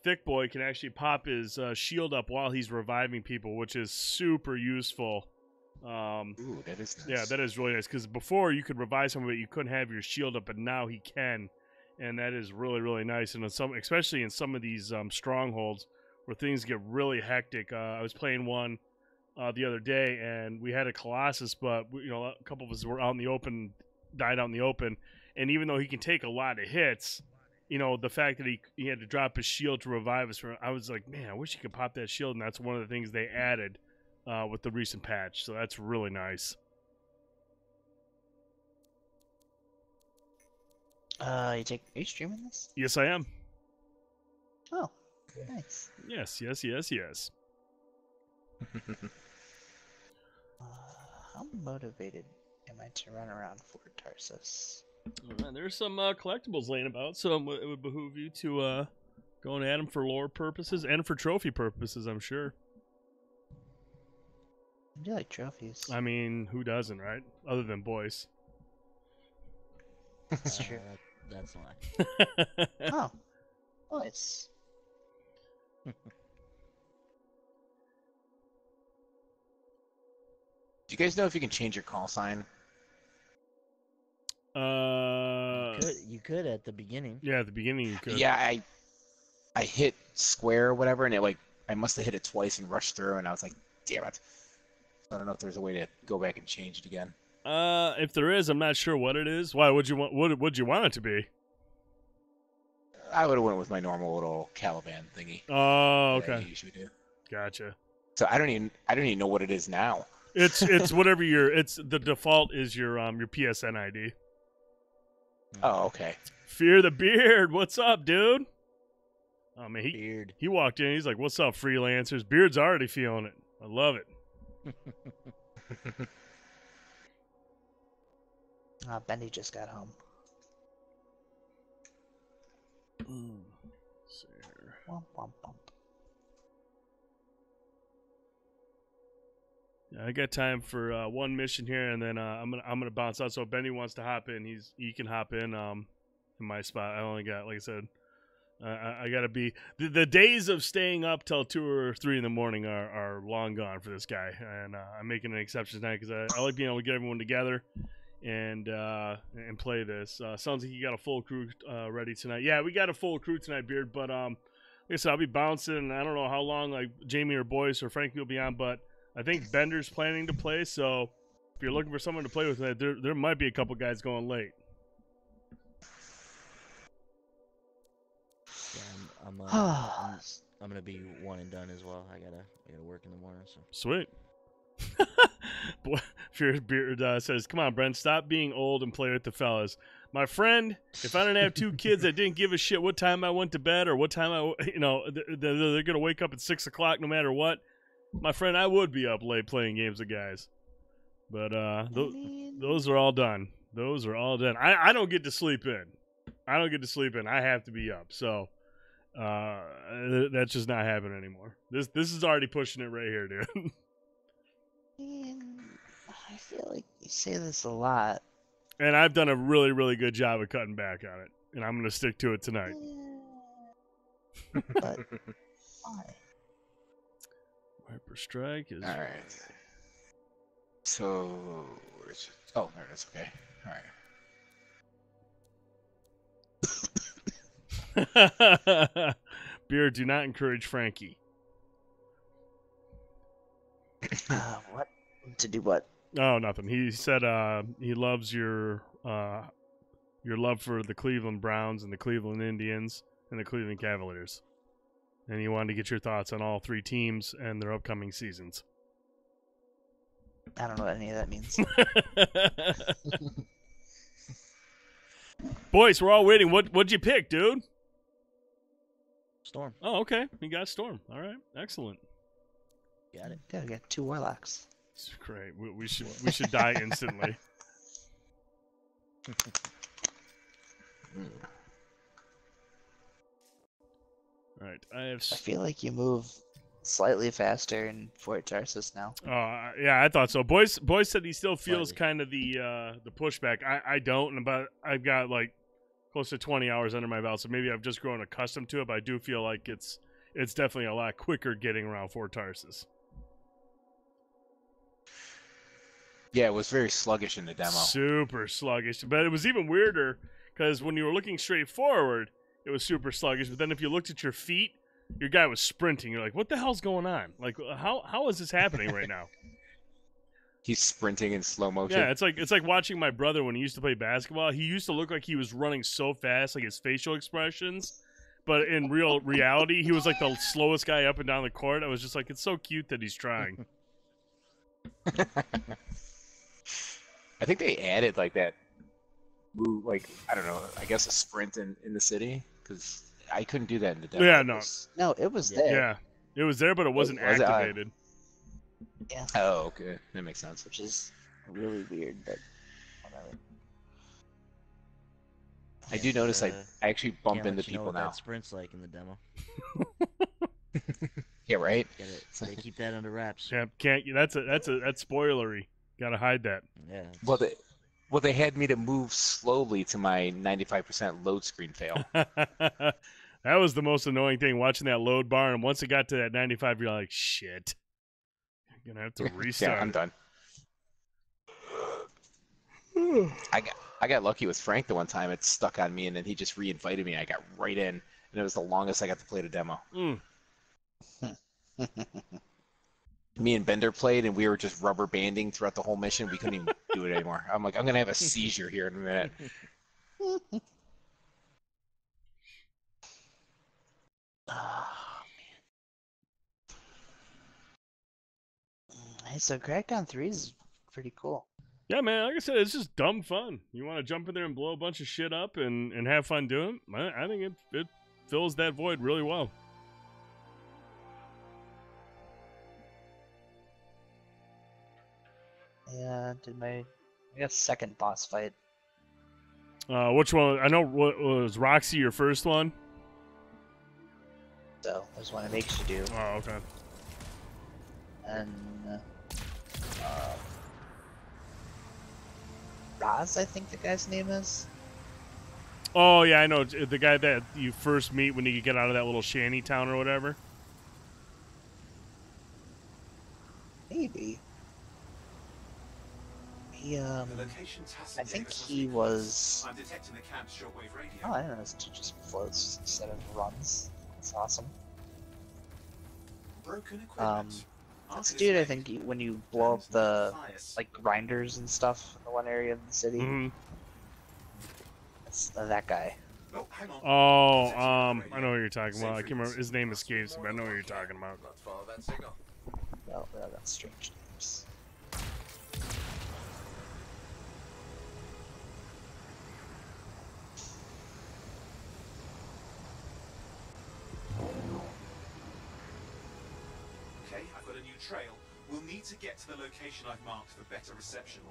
Thick Boy can actually pop his shield up while he's reviving people, which is super useful. Ooh, that is nice. Yeah, that is really nice, because before you could revive somebody, you couldn't have your shield up, but now he can, and that is really, really nice. And especially in some of these strongholds where things get really hectic. I was playing one the other day, and we had a Colossus, but a couple of us were out in the open, died out in the open, and even though he can take a lot of hits, the fact that he had to drop his shield to revive us, I was like, man, I wish he could pop that shield, and that's one of the things they added with the recent patch, so that's really nice. Are you streaming this? Yes, I am. Oh, nice. Yes. How motivated am I to run around Fort Tarsus? There's some collectibles laying about, so it would behoove you to go and add them for lore purposes and for trophy purposes, I'm sure. I do like trophies. I mean, who doesn't, right? Other than Boyce. That's true. That's a lie. Oh, Boyce. Do you guys know if you can change your call sign? You could at the beginning. Yeah, at the beginning you could. Yeah, I hit square or whatever, and I must have hit it twice and rushed through, and I was like, damn it. I don't know if there's a way to go back and change it again. If there is, I'm not sure what it is. Why would you want? Would you want it to be? I would have went with my normal little Caliban thingy. Oh, okay. I usually do. Gotcha. So I don't even know what it is now. It's whatever the default is your PSN ID. Oh, okay. Fear the Beard, what's up, dude? Oh man, Beard. He walked in. He's like, "What's up, freelancers?" Beard's already feeling it. I love it. Benny just got home. See here. Womp, womp, womp. Yeah, I got time for one mission here, and then I'm gonna bounce out. So if Benny wants to hop in, he can hop in my spot. I only got, like I said, I gotta be the days of staying up till 2 or 3 in the morning are long gone for this guy, and I'm making an exception tonight because I like being able to get everyone together and play this. Sounds like you got a full crew ready tonight. Yeah, we got a full crew tonight, Beard. But like I said, I'll be bouncing. I don't know how long like Jamie or Boyce or Frankie will be on, but I think Bender's planning to play. So if you're looking for someone to play with, there might be a couple guys going late. Yeah, I'm gonna be one and done as well. I gotta work in the morning. So sweet. Boy, Fear Beard says, "Come on, Brent, stop being old and play with the fellas." My friend, if I didn't have 2 kids that didn't give a shit what time I went to bed or what time they're gonna wake up at 6 o'clock no matter what. My friend, I would be up late playing games with guys, but those are all done. Those are all done. I don't get to sleep in. I have to be up. So that's just not happening anymore. This is already pushing it right here, dude. I feel like you say this a lot. And I've done a really, really good job of cutting back on it, and I'm going to stick to it tonight. But why? Viper Strike is... All right. So, where's it? Oh, there it is. Okay. All right. Beard, do not encourage Frankie. What? To do what? Oh, nothing. He said he loves your love for the Cleveland Browns and the Cleveland Indians and the Cleveland Cavaliers. And he wanted to get your thoughts on all 3 teams and their upcoming seasons. I don't know what any of that means. Boys, we're all waiting. What'd you pick, dude? Storm. Oh, okay. You got Storm. All right. Excellent. Got it. Yeah, we got 2 Warlocks. Great. We should die instantly. All right. I feel like you move slightly faster in Fort Tarsus now. Yeah, I thought so. Boyce said he still feels kind of the pushback. I don't, but I've got like close to 20 hours under my belt, so maybe I've just grown accustomed to it. But I do feel like it's definitely a lot quicker getting around Fort Tarsus. Yeah, it was very sluggish in the demo. Super sluggish, but it was even weirder because when you were looking straight forward, it was super sluggish. But then if you looked at your feet, your guy was sprinting. You're like, what the hell's going on? Like, how is this happening right now? He's sprinting in slow motion. Yeah, it's like watching my brother when he used to play basketball. He used to look like he was running so fast, like his facial expressions. But in reality, he was like the slowest guy up and down the court. I was just like, it's so cute that he's trying. I think they added like that move, like, I don't know, I guess a sprint in the city, because I couldn't do that in the demo. Yeah, no. No, it was there. Yeah, it was there, but it wasn't activated. Yeah. Oh, okay. That makes sense. Which is really weird, but whatever. I do notice I actually bump into people what now. That sprint's like in the demo. Yeah, right. They keep that under wraps. Yeah, that's spoilery. Gotta hide that. Yeah. Well, they had me to move slowly to my 95% load screen fail. That was the most annoying thing, watching that load bar, and once it got to that 95, you're like, shit. You're gonna have to restart. Yeah, I'm done. I got lucky with Frank the one time. It stuck on me, and then he just re-invited me. I got right in, and it was the longest I got to play the demo. Me and Bender played, and we were just rubber banding throughout the whole mission. We couldn't even do it anymore. I'm like, I'm gonna have a seizure here in a minute. Oh, man. Hey, so Crackdown 3 is pretty cool. Yeah, man, like I said, it's just dumb fun. You want to jump in there and blow a bunch of shit up and have fun doing it? I think it fills that void really well. Yeah, did I guess second boss fight. Which one? I know, was Roxy your first one? So, there's one it makes you do. Oh, okay. And Raz, I think the guy's name is. Oh, yeah, I know. The guy that you first meet when you get out of that little shanty town or whatever? Maybe. He, I think he was... I'm detecting the camp's shortwave radio. Oh, I didn't know it just floats instead of runs. That's awesome. Broken equipment. That's the dude, I think, when you blow up the, like, grinders and stuff in the one area of the city. Mm-hmm. That's that guy. Oh, hang on. Oh, I know what you're talking about. I can't remember. His name escapes me, but I know what you're talking about. Let's follow that signal. Well, that's strange names. Okay, I've got a new trail. We'll need to get to the location I've marked for better reception.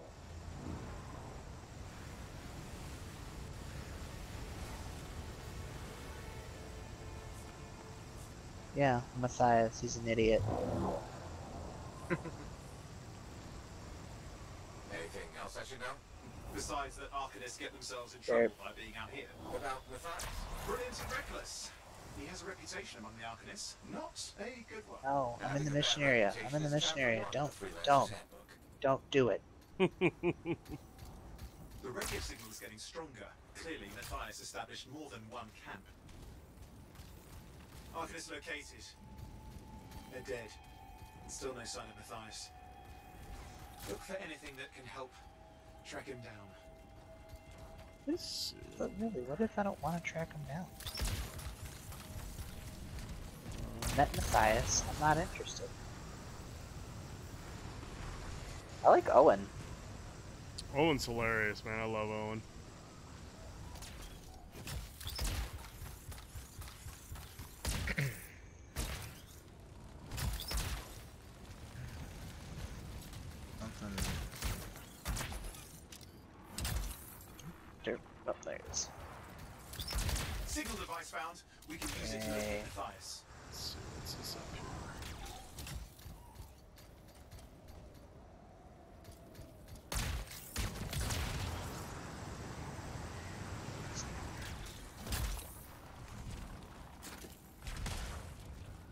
Yeah, Matthias, he's an idiot. Anything else I should know? Besides that Arcanists get themselves in trouble by being out here. About Matthias? Brilliant and reckless. He has a reputation among the Arcanists. Not a good one. No, I'm in the mission area. I'm in the mission area. Don't do it. The radio signal is getting stronger. Clearly, Matthias established more than one camp. Arcanists located. They're dead. Still no sign of Matthias. Look for anything that can help track him down. But really, what if I don't want to track him down? Met Matthias, I'm not interested. I like Owen. Owen's hilarious, man. I love Owen. Oh, there it is. Signal device found. We can use it to locate Matthias. Let's see what's this up here.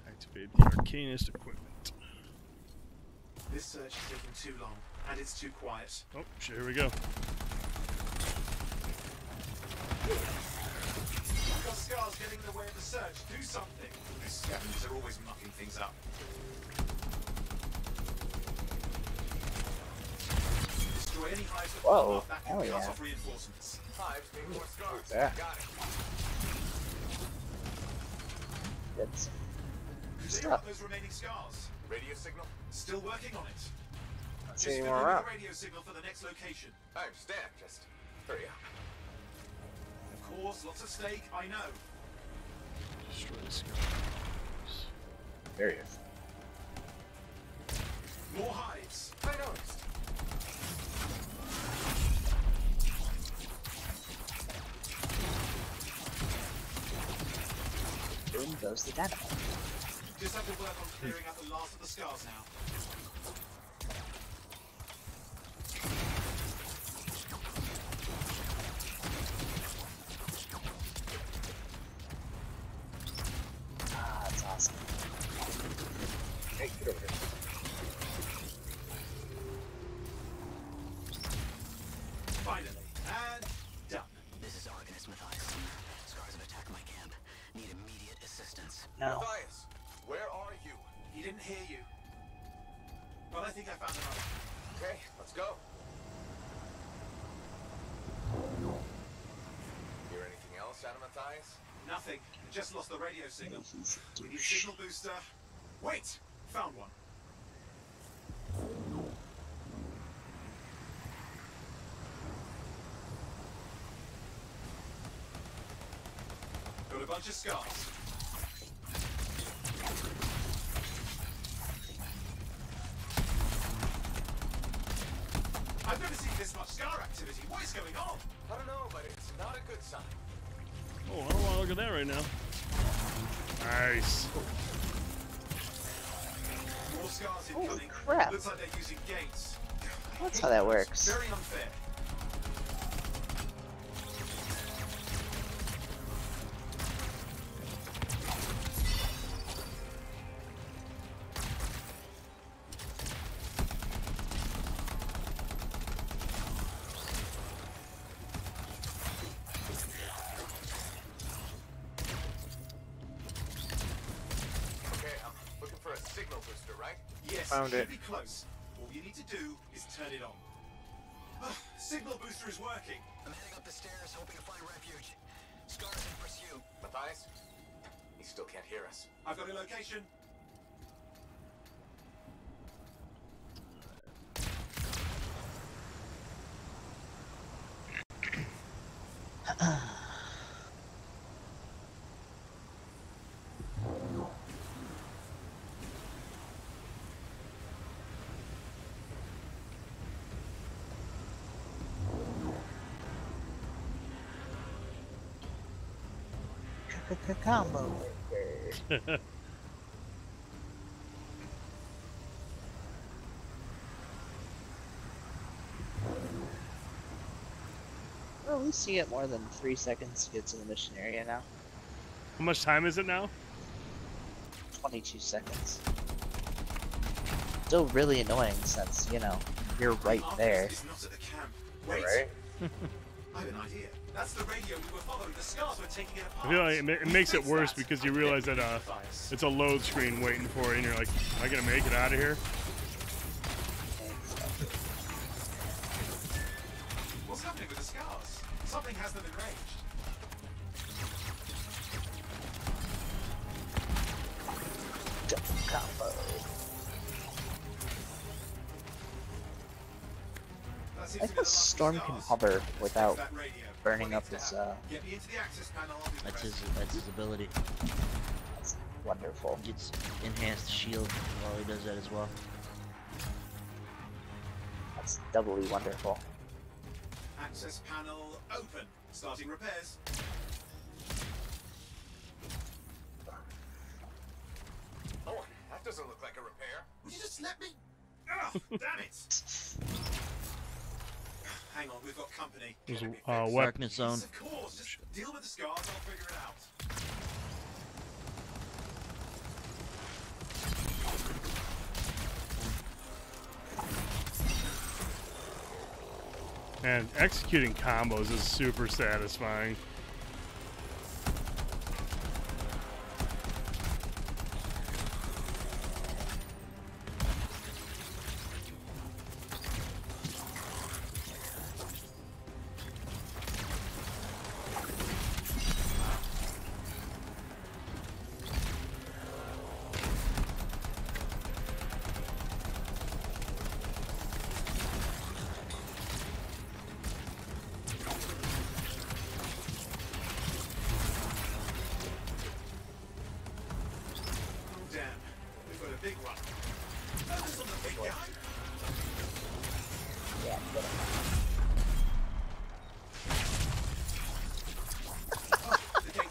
Activate the Arcanist equipment. This search is taking too long, and it's too quiet. Oh, shit, here we go. We've got scars getting in the way of the search. Do something. These scavengers are always mucking things up. Destroy any hives that pop up. That can cut off reinforcements. Hives need more scars. Yeah. Got it. Clear up those remaining scars. Radio signal? Still working on it. Not Just seeing fill more in with out. the radio signal for the next location. I understand. Just hurry up. Of course, lots of steak, I know. Destroy the scars. There he is. More hives. I noticed. Boom goes the dynamite. Just have to work on clearing out the last of the scars now. but I think I found another. Okay, let's go. Hear anything else out of Matthias? Nothing. Just lost the radio signal. We need signal booster. Wait! Found one. Got a bunch of scars. I've never seen this much scar activity. What is going on? I don't know, but it's not a good sign. Oh, I don't want to look at that right now. Nice. More scars incoming. Holy crap. Looks like they're using gates. That's how that works. Very unfair. Found it. Should be close. All you need to do is turn it on. Signal booster is working. I'm heading up the stairs, hoping to find refuge. Scars in pursuit. Matthias? He still can't hear us. I've got a location. Combo. Well, at least you get more than 3 seconds to get to the mission area now. How much time is it now? 22 seconds. Still really annoying since, you know, you're right there. It's not at the camp. Wait. Right? I have an idea. That's the radio we were following. The scars were taking it I apart. feel like it makes it worse because you realize that it's a load screen waiting for you, and you're like, am I gonna make it out of here? What's happening with the scars? Something has them enraged. Combo. I think Storm can hover without burning up his, That's his ability. That's wonderful. Gets enhanced shield while he does that as well. That's doubly wonderful. Access panel open. Starting repairs. Oh, that doesn't look like a repair. Would you just let me? Ugh, damn it! Hang on, we've got company. There's Darkness zone. Of course, just deal with the scars, I'll figure it out. And executing combos is super satisfying.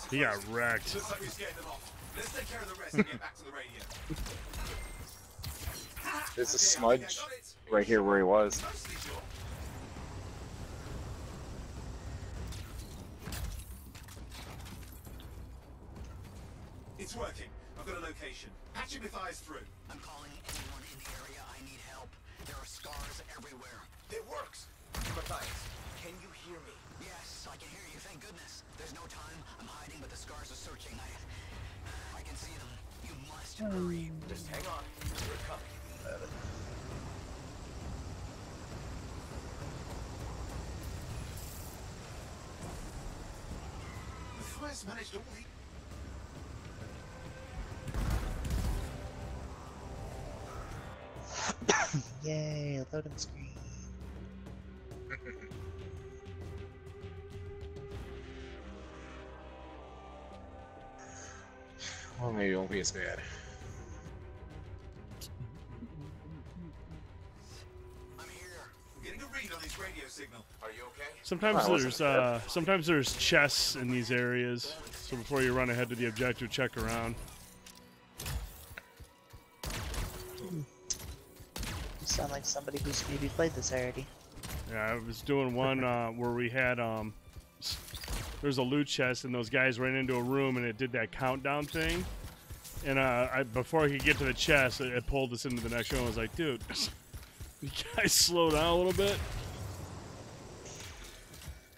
He got wrecked. Looks like we scared them off. Let's take care of the rest and get back to the radio. There's a smudge right here where he was. It's working. I've got a location. Patching Matthias through. I'm calling anyone in the area. I need help. There are scars everywhere. It works. Matthias, can you hear me? Yes, I can hear you. Thank goodness. There's no time. I'm hiding, but the scars are searching. I can see them. You must hurry. Just hang on. We're coming. Just managed all the... Yay, loading screen. Well, maybe it won't be as bad. I'm getting a read on his radio signal. Are you okay? Sometimes there's chests in these areas, so before you run ahead to the objective, check around. You sound like somebody who's maybe played this already. Yeah, I was doing one where we had there's a loot chest and those guys ran into a room and it did that countdown thing. And before I could get to the chest, it pulled us into the next room. I was like, dude, you guys slow down a little bit.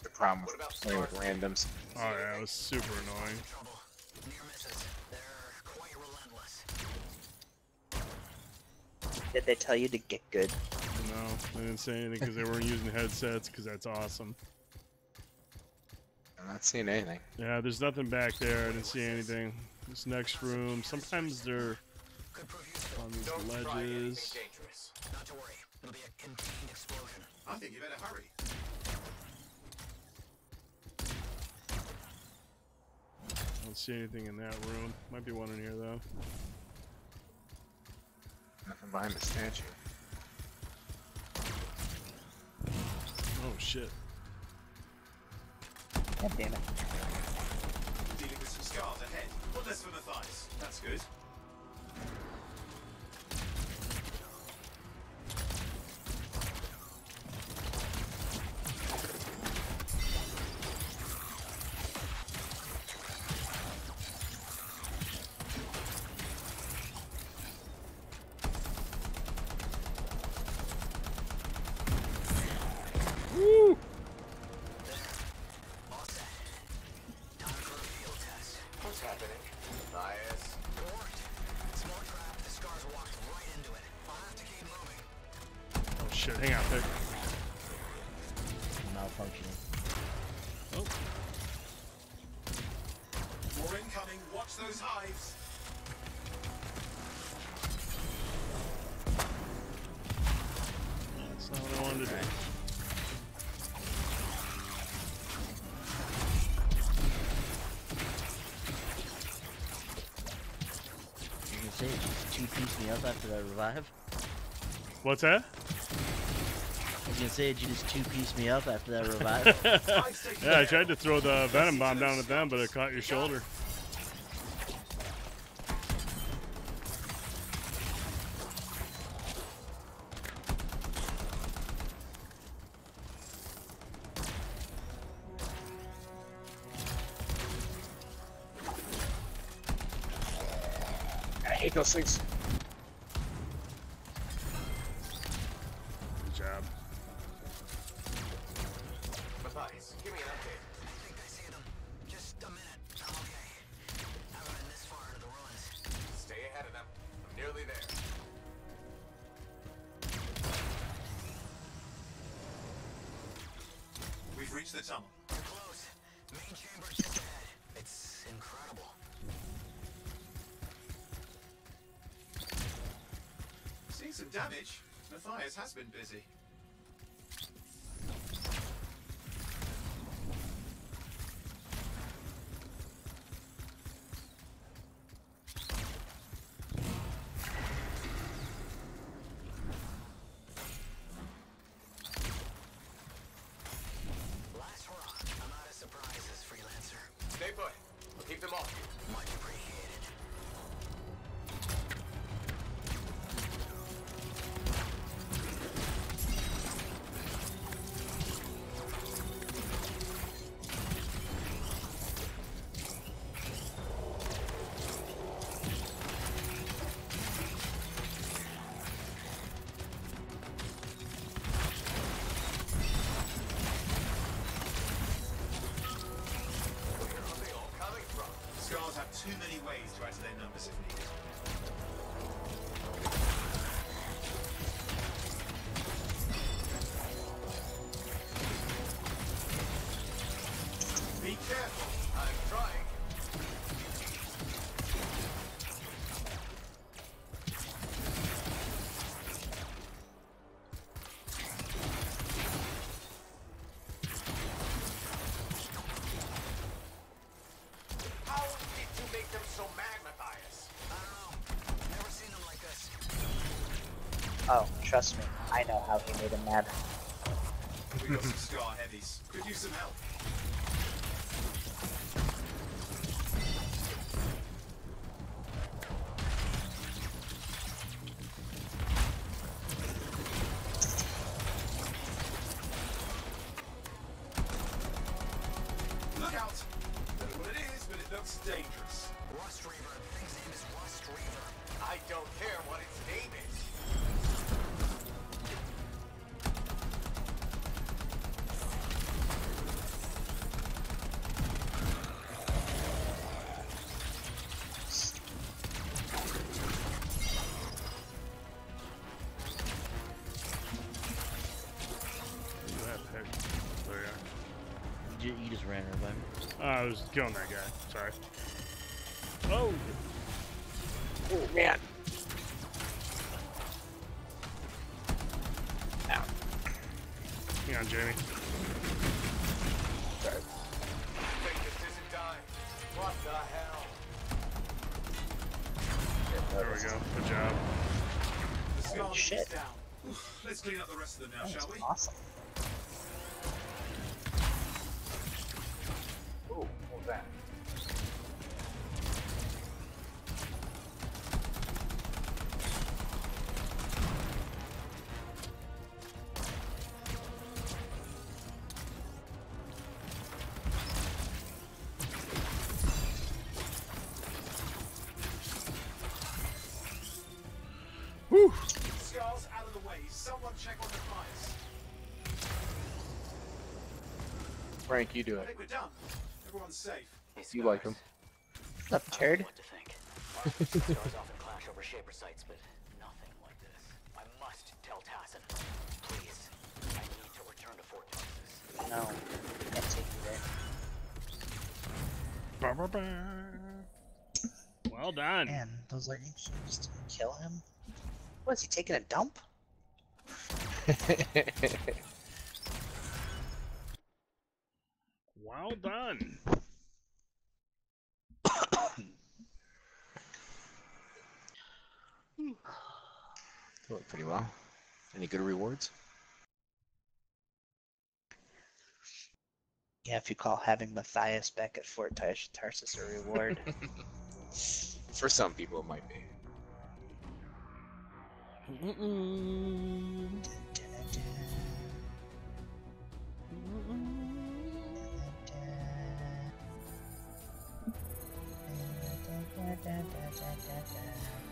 The problem with playing with randoms. Oh yeah, it was super annoying. Did they tell you to get good? No, they didn't say anything because they weren't using headsets, because that's awesome. I'm not seeing anything. Yeah, there's nothing back there. I didn't see anything. This next room, sometimes they're on these ledges. Not to worry. It'll be a contained explosion. I think you better hurry. I don't see anything in that room. Might be one in here though. Nothing behind the statue. Oh shit. God damn it. Dealing with some scars ahead. One less for Matthias. That's good. Woo! What's happening? Matthias. Small trap. The scars walked right into it. I'll have to keep moving. Oh shit, hang on, Pick. Malfunctioning. Oh. More incoming. Watch those hives. That's not what I wanted to do. Say, just two-piece me up after that revive. What's that? I was gonna say, did you just two-piece me up after that revive? Yeah, I tried to throw the Venom Bomb down at them, but it caught your shoulder. I hate those things. Good job. Matthias, give me an update. I think I see them. Just a minute. I'm okay. Haven't been this far into the ruins. Stay ahead of them. I'm nearly there. We've reached the tunnel. We're close. Main chamber just ahead. It's incredible. Seeing some damage. Matthias has been busy. Last hurrah. I'm out of surprises, freelancer. Stay put. I'll keep them off you. Much appreciated. Where are they all coming from? Scars have too many ways to add to their numbers if needed. Be careful. I'm trying. Oh, trust me, I know how he made him mad. We got some scar heavies. Could use some help. Look out! Don't know what it is, but it looks dangerous. Rust Reaver. Thing's name is Rust Reaver. I don't care what its name is. You just ran her by me. I was killing that guy. Sorry. Oh! Oh, man. Ow. Hang on, Jamie. Sorry. Think this isn't dying. What the hell? There we go. Good job. The scar Holy shit. is down. Oof, let's clean up the rest of them now, That shall was we? awesome. Ooh, what was that? Whew! Scars out of the way. Someone check on the fires. Frank, you do I it. think we're done. Everyone's safe. You like him. What's up, turd? What to think? Stars often clash over Shaper sites, but nothing like this. I must tell Tassin. Please. I need to return to Fort Texas. No, can't take you there. Ba, ba, ba. Well done. Man, those lightning storms didn't kill him. What, is he taking a dump? Well done. Doing pretty well. Any good rewards? Yeah, if you call having Matthias back at Fort Tarsus a reward. For some people, it might be.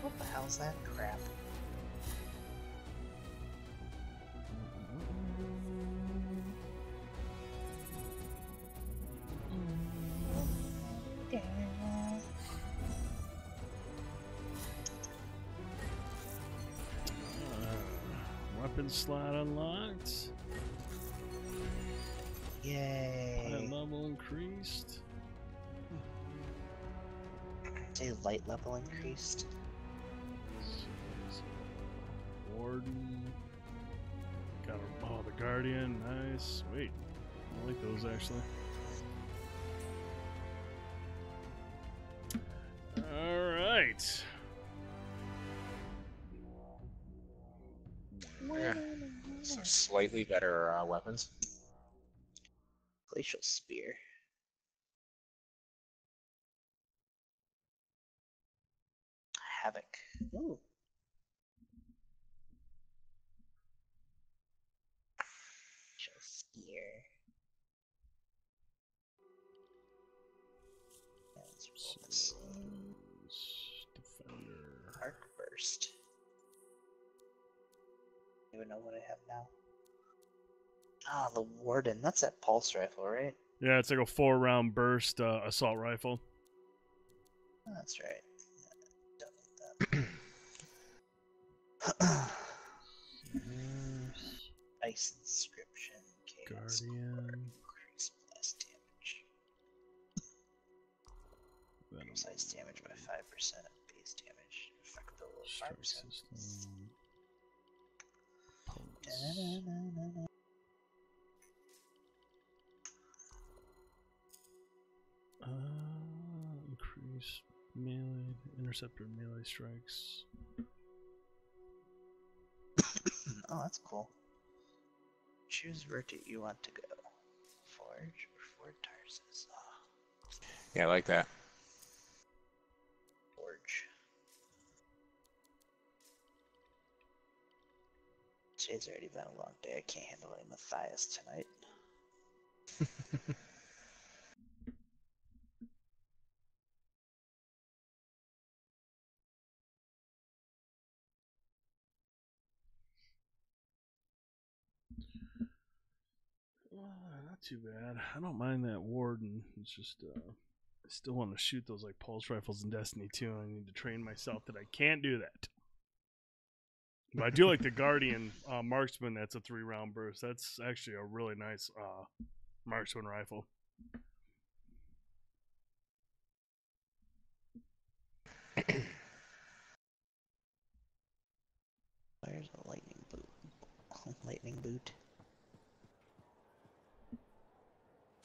What the hell's that crap? Weapon slot unlocked. Yay! Light level increased. Say light level increased. Warden. Got a, oh, the Guardian. Nice. Sweet. I like those actually. Alright. Yeah. Some slightly better weapons. Glacial Spear. Havoc. Ooh. Glacial Spear. That's the same. Defender. Arc Burst. I don't even know what I have now. Ah, the Warden. That's that pulse rifle, right? Yeah, it's like a 4-round burst assault rifle. Oh, that's right. Don't need that. Ice Inscription. Chaos Guardian. Core, increase blast damage. Venom Precise damage by 5%. Base damage. Effective Strike 5%. system. Da-na-na-na-na. Increase melee, interceptor melee strikes. Oh, that's cool. Choose route you want to go. Forge or Fort Tarsus? Oh. Yeah, I like that. Forge. Today's already been a long day. I can't handle any Matthias tonight. Not too bad. I don't mind that warden. It's just I still want to shoot those like pulse rifles in Destiny 2. I need to train myself that I can't do that. But I do like the Guardian marksman. That's a 3-round burst. That's actually a really nice marksman rifle. Where's a lightning boot? Lightning boot.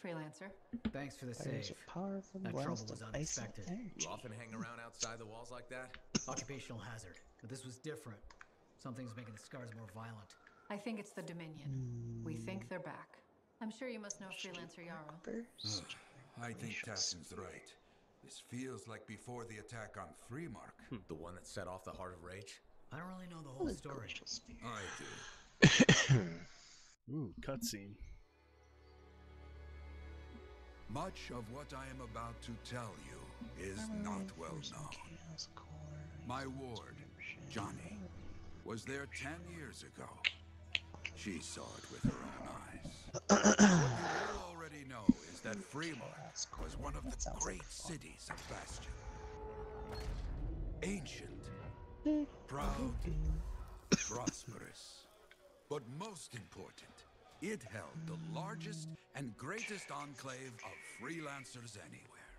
Freelancer. Thanks for the There's save. a powerful That trouble blast was of ice and unexpected. energy. You often hang around outside the walls like that? Occupational hazard. But this was different. Something's making the scars more violent. I think it's the Dominion. We think they're back. I'm sure you must know Freelancer Yarrow. I think Tassin's right. This feels like before the attack on Freemark. The one that set off the Heart of Rage? I don't really know the whole story. I do. Ooh, cutscene. Much of what I am about to tell you is not well known. My ward, Johnny, was there 10 years ago. She saw it with her own eyes. What you will already know is that Freemark was one of the great cities of Bastion. Ancient, proud, prosperous. But most important, it held the largest and greatest enclave of freelancers anywhere.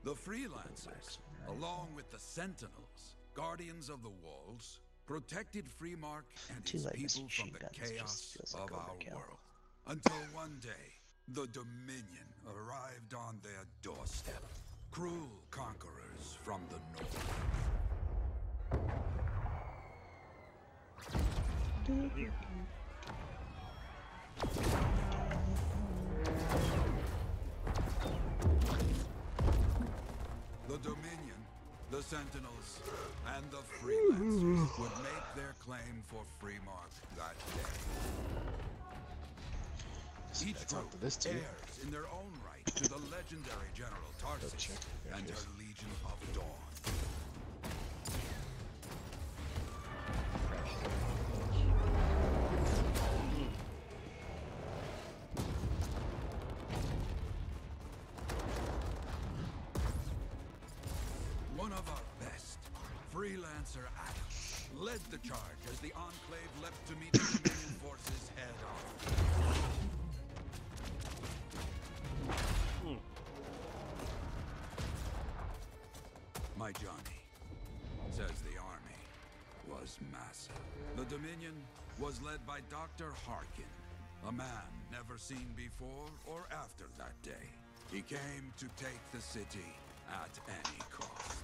The freelancers, along with the Sentinels, guardians of the walls, protected Freemark and his people from the chaos of our world. Until one day, the Dominion arrived on their doorstep. Cruel conquerors from the north. The Dominion, the Sentinels, and the Freelancers would make their claim for Freemark that day. Each group heirs in their own right to the legendary General Tarsus and her Legion of Dawn. One of our best, Freelancer Adam, led the charge as the Enclave leapt to meet the Dominion forces head-on. My Johnny says the army was massive. The Dominion was led by Dr. Harkin, a man never seen before or after that day. He came to take the city at any cost.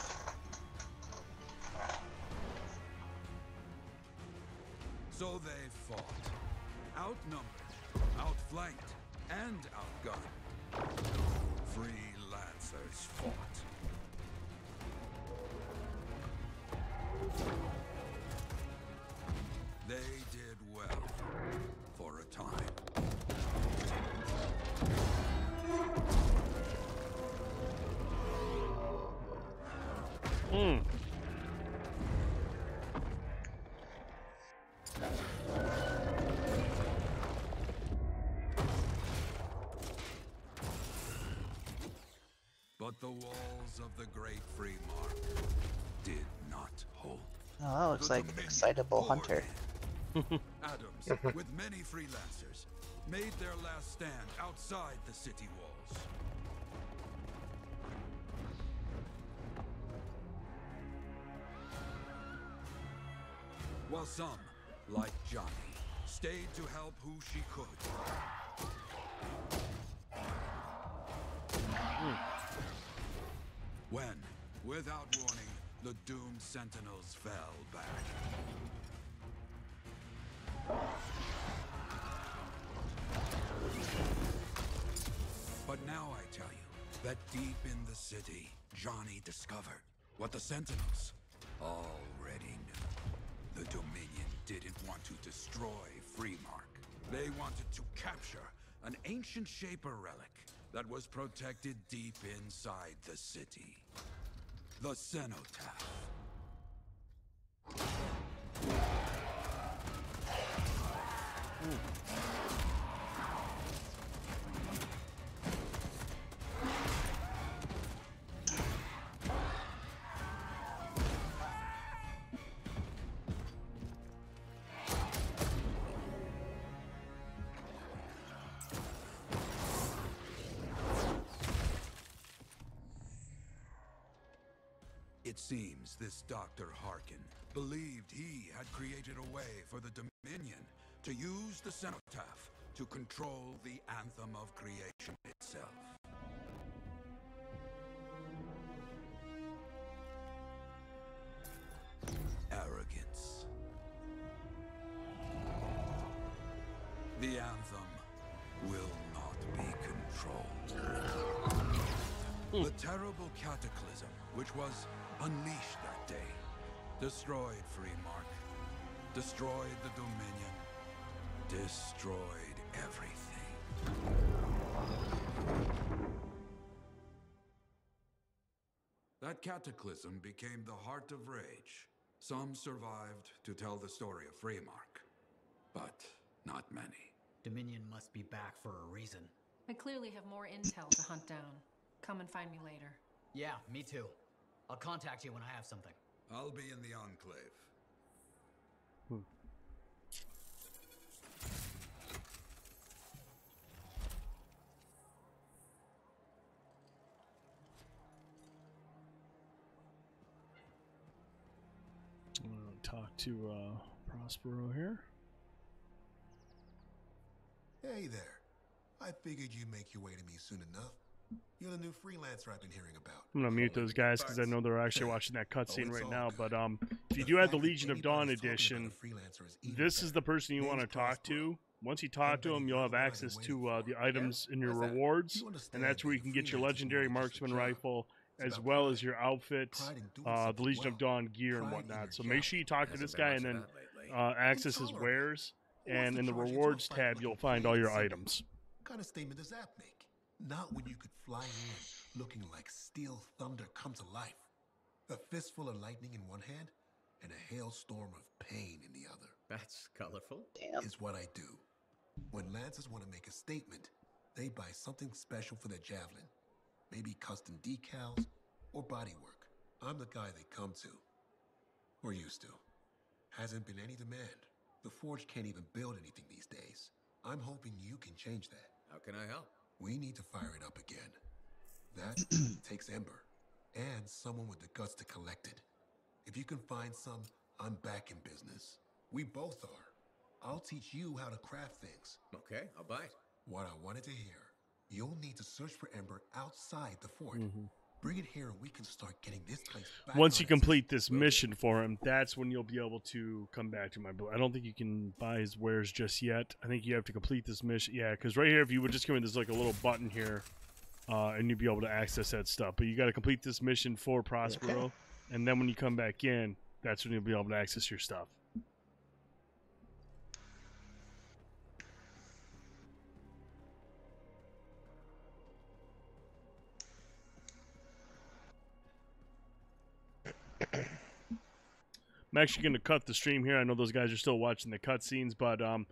So they fought, outnumbered, outflanked, and outgunned. Freelancers fought. They did well for a time. But the walls of the Great Freemark did not hold. Oh, that looks like an excitable hunter. Adams, with many freelancers, made their last stand outside the city walls. While some, like Johnny, stayed to help who she could. When, without warning, the doomed Sentinels fell back. that deep in the city, Johnny discovered what the Sentinels already knew. The Dominion didn't want to destroy Freemark. They wanted to capture an ancient Shaper relic that was protected deep inside the city. The Cenotaph. It seems this Dr. Harkin believed he had created a way for the Dominion to use the Cenotaph to control the Anthem of creation itself. Arrogance. The Anthem will not be controlled. The terrible cataclysm, which was unleashed that day, destroyed Freemark, destroyed the Dominion, destroyed everything. That cataclysm became the heart of rage. Some survived to tell the story of Freemark, but not many. Dominion must be back for a reason. I clearly have more intel to hunt down. Come and find me later. Yeah, me too. I'll contact you when I have something. I'll be in the Enclave. I'm gonna talk to Prospero here. Hey there. I figured you'd make your way to me soon enough. You're the new freelancer I've been hearing about. I'm gonna mute those guys because I know they're actually watching that cutscene right now. But if you do have the Legion of Dawn edition, this is the person you want to talk to. Once you talk to him, you'll have access to the items in your rewards, and that's where you can get your legendary marksman rifle, as well as your outfit, the Legion of Dawn gear and whatnot. So make sure you talk to this guy and then access his wares. And in the rewards tab, you'll find all your items. What kind of statement does that make? Not when you could fly in looking like steel thunder come to life. A fistful of lightning in one hand and a hailstorm of pain in the other. That's colorful. Is what I do. When Lancers want to make a statement, they buy something special for their javelin. Maybe custom decals or bodywork. I'm the guy they come to. Or used to. Hasn't been any demand. The Forge can't even build anything these days. I'm hoping you can change that. How can I help? We need to fire it up again. That takes Ember, and someone with the guts to collect it. If you can find some, I'm back in business. We both are. I'll teach you how to craft things. Okay, I'll bite. What I wanted to hear. You'll need to search for Ember outside the fort. Bring it here and we can start getting this place back. Once you complete this mission for him, that's when you'll be able to come back to my build. I don't think you can buy his wares just yet. I think you have to complete this mission. Yeah, because right here, if you would just come in, there's like a little button here, and you'd be able to access that stuff. But you got to complete this mission for Prospero, and then when you come back in, that's when you'll be able to access your stuff. I'm actually going to cut the stream here. I know those guys are still watching the cutscenes, but I'm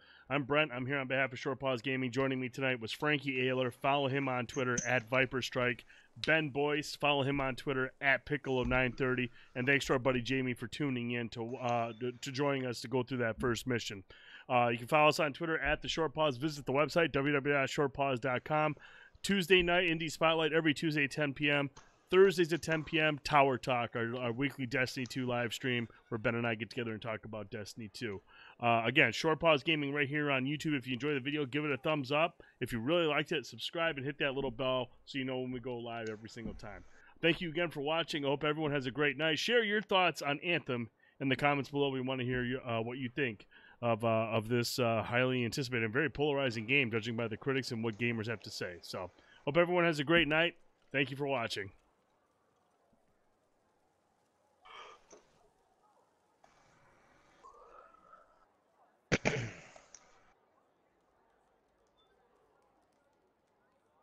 Brent. I'm here on behalf of Short Pause Gaming. Joining me tonight was Frankie Ayler. Follow him on Twitter at ViperStrike. Ben Boyce. Follow him on Twitter at Piccolo930. And thanks to our buddy Jamie for tuning in to joining us to go through that first mission. You can follow us on Twitter at The Short Pause. Visit the website, www.shortpause.com. Tuesday night, Indie Spotlight, every Tuesday at 10 p.m. Thursdays at 10 p.m., Tower Talk, our weekly Destiny 2 live stream where Ben and I get together and talk about Destiny 2. Again, Short Pause Gaming right here on YouTube. If you enjoy the video, give it a thumbs up. If you really liked it, subscribe and hit that little bell so you know when we go live every single time. Thank you again for watching. I hope everyone has a great night. Share your thoughts on Anthem in the comments below. We want to hear what you think of this highly anticipated and very polarizing game, judging by the critics and what gamers have to say. So, hope everyone has a great night. Thank you for watching.